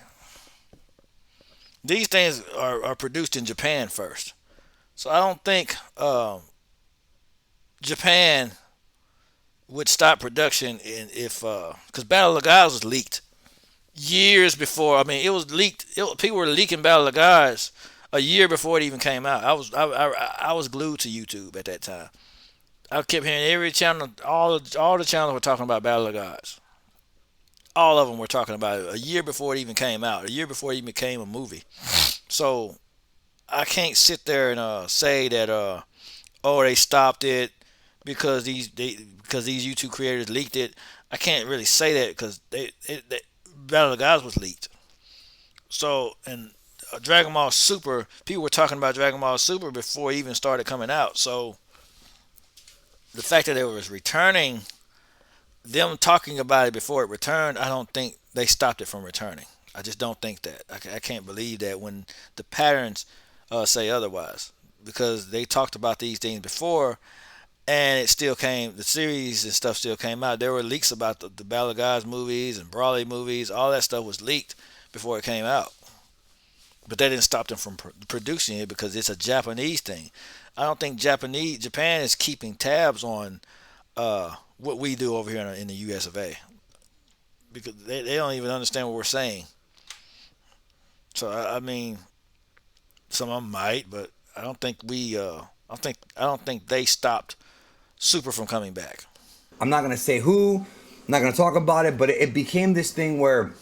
These things are produced in Japan first, so I don't think Japan would stop production if because Battle of the Gods was leaked years before. I mean, it was leaked. People were leaking Battle of the Gods a year before it even came out. I was glued to YouTube at that time. I kept hearing every channel, all the channels were talking about Battle of the Gods. All of them were talking about it a year before it even came out, a year before it even became a movie. So I can't sit there and say that oh they stopped it because these YouTube creators leaked it. I can't really say that because they Battle of the Gods was leaked. So and Dragon Ball Super, people were talking about Dragon Ball Super before it even started coming out. So the fact that it was returning, them talking about it before it returned, I don't think they stopped it from returning. I just don't think that. I can't believe that when the patterns say otherwise, because they talked about these things before, and it still came. The series and stuff still came out. There were leaks about the Battle of Gods movies and Brawley movies. All that stuff was leaked before it came out, but that didn't stop them from producing it because it's a Japanese thing. I don't think Japan is keeping tabs on what we do over here in the U.S. of A. Because they don't even understand what we're saying. So I mean, some of them might, but I don't think I don't think they stopped Super from coming back. I'm not gonna say who, I'm not gonna talk about it, but it became this thing where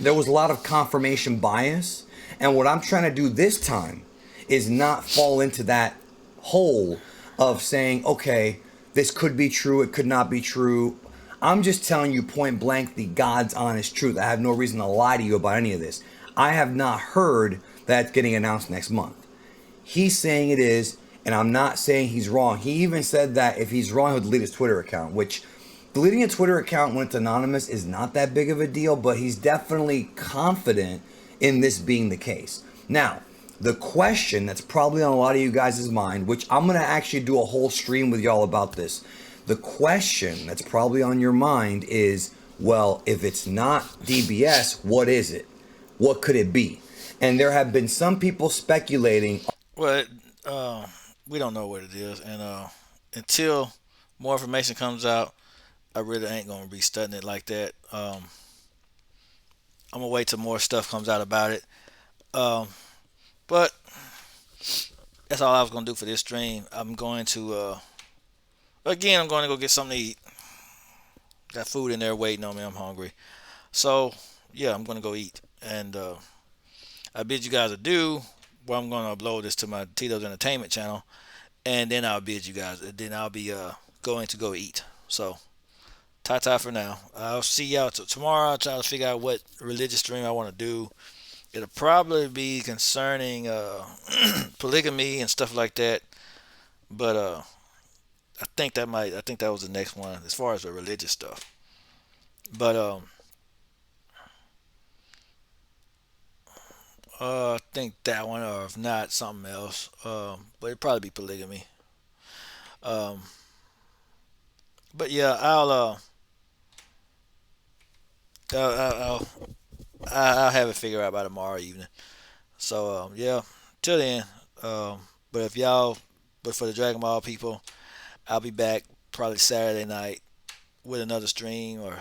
there was a lot of confirmation bias. And what I'm trying to do this time is not fall into that hole of saying, okay, this could be true, it could not be true. I'm just telling you point blank the God's honest truth. I have no reason to lie to you about any of this. I have not heard that it's getting announced next month. He's saying it is, and I'm not saying he's wrong. He even said that if he's wrong, he'll delete his Twitter account, which deleting a Twitter account when it's anonymous is not that big of a deal, but he's definitely confident in this being the case. Now, the question that's probably on a lot of you guys' mind, which I'm going to actually do a whole stream with y'all about this. The question that's probably on your mind is, well, if it's not DBS, what is it? What could it be? And there have been some people speculating. Well, we don't know what it is, and until more information comes out, I really ain't gonna be studying it like that. I'm gonna wait till more stuff comes out about it. Um, but that's all I was gonna do for this stream. I'm going to again. I'm going to go get something to eat. Got food in there waiting on me. I'm hungry. So yeah, I'm gonna go eat, and I bid you guys adieu. Well, I'm gonna upload this to my Tito's Entertainment channel, and then I'll bid you guys. Then I'll be going to go eat. So ta for now. I'll see y'all tomorrow. I'll try to figure out what religious stream I want to do. It'll probably be concerning polygamy and stuff like that. But I think that was the next one as far as the religious stuff. But I think that one, or if not, something else. But it'd probably be polygamy. Um, but yeah, I'll I'll have it figured out by tomorrow evening. So yeah, till then. But if y'all, but for the Dragon Ball people, I'll be back probably Saturday night with another stream or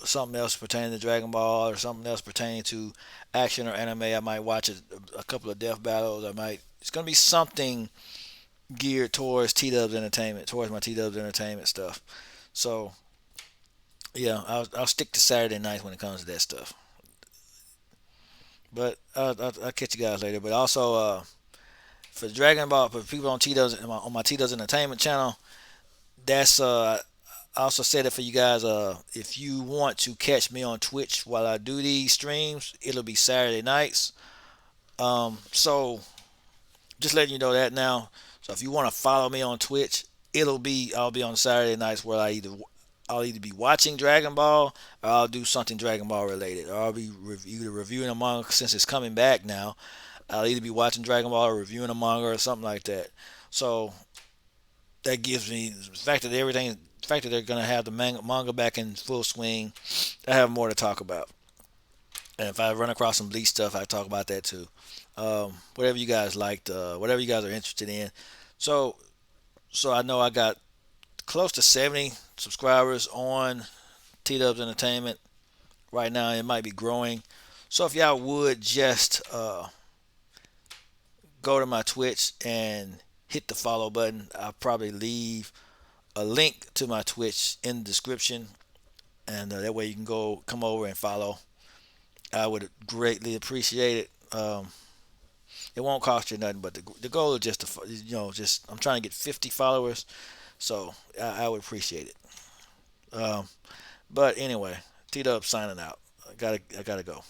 something else pertaining to Dragon Ball or something else pertaining to action or anime. I might watch a couple of death battles. I might. It's gonna be something geared towards T Dubs Entertainment, towards my T Dubs Entertainment stuff. So yeah, I'll stick to Saturday nights when it comes to that stuff. But I'll catch you guys later. But also for Dragon Ball, for people on T Dubs on my T Dubs Entertainment channel, that's I also said it for you guys. If you want to catch me on Twitch while I do these streams, it'll be Saturday nights. So just letting you know that now. So if you want to follow me on Twitch, I'll be on Saturday nights where I'll either be watching Dragon Ball or I'll do something Dragon Ball related, or I'll be either reviewing a manga since it's coming back now. I'll either be watching Dragon Ball or reviewing a manga or something like that. So that gives me the fact that they're gonna have the manga back in full swing. I have more to talk about, and if I run across some Bleach stuff, I talk about that too. Whatever you guys liked, whatever you guys are interested in. So I know I got close to 70 subscribers on T Dubs Entertainment right now. It might be growing. So if y'all would just go to my Twitch and hit the follow button, I'll probably leave a link to my Twitch in the description, and that way you can come over and follow. I would greatly appreciate it. It won't cost you nothing, but the goal is just to, just I'm trying to get 50 followers, so I would appreciate it. But anyway, T Dub signing out. I gotta go.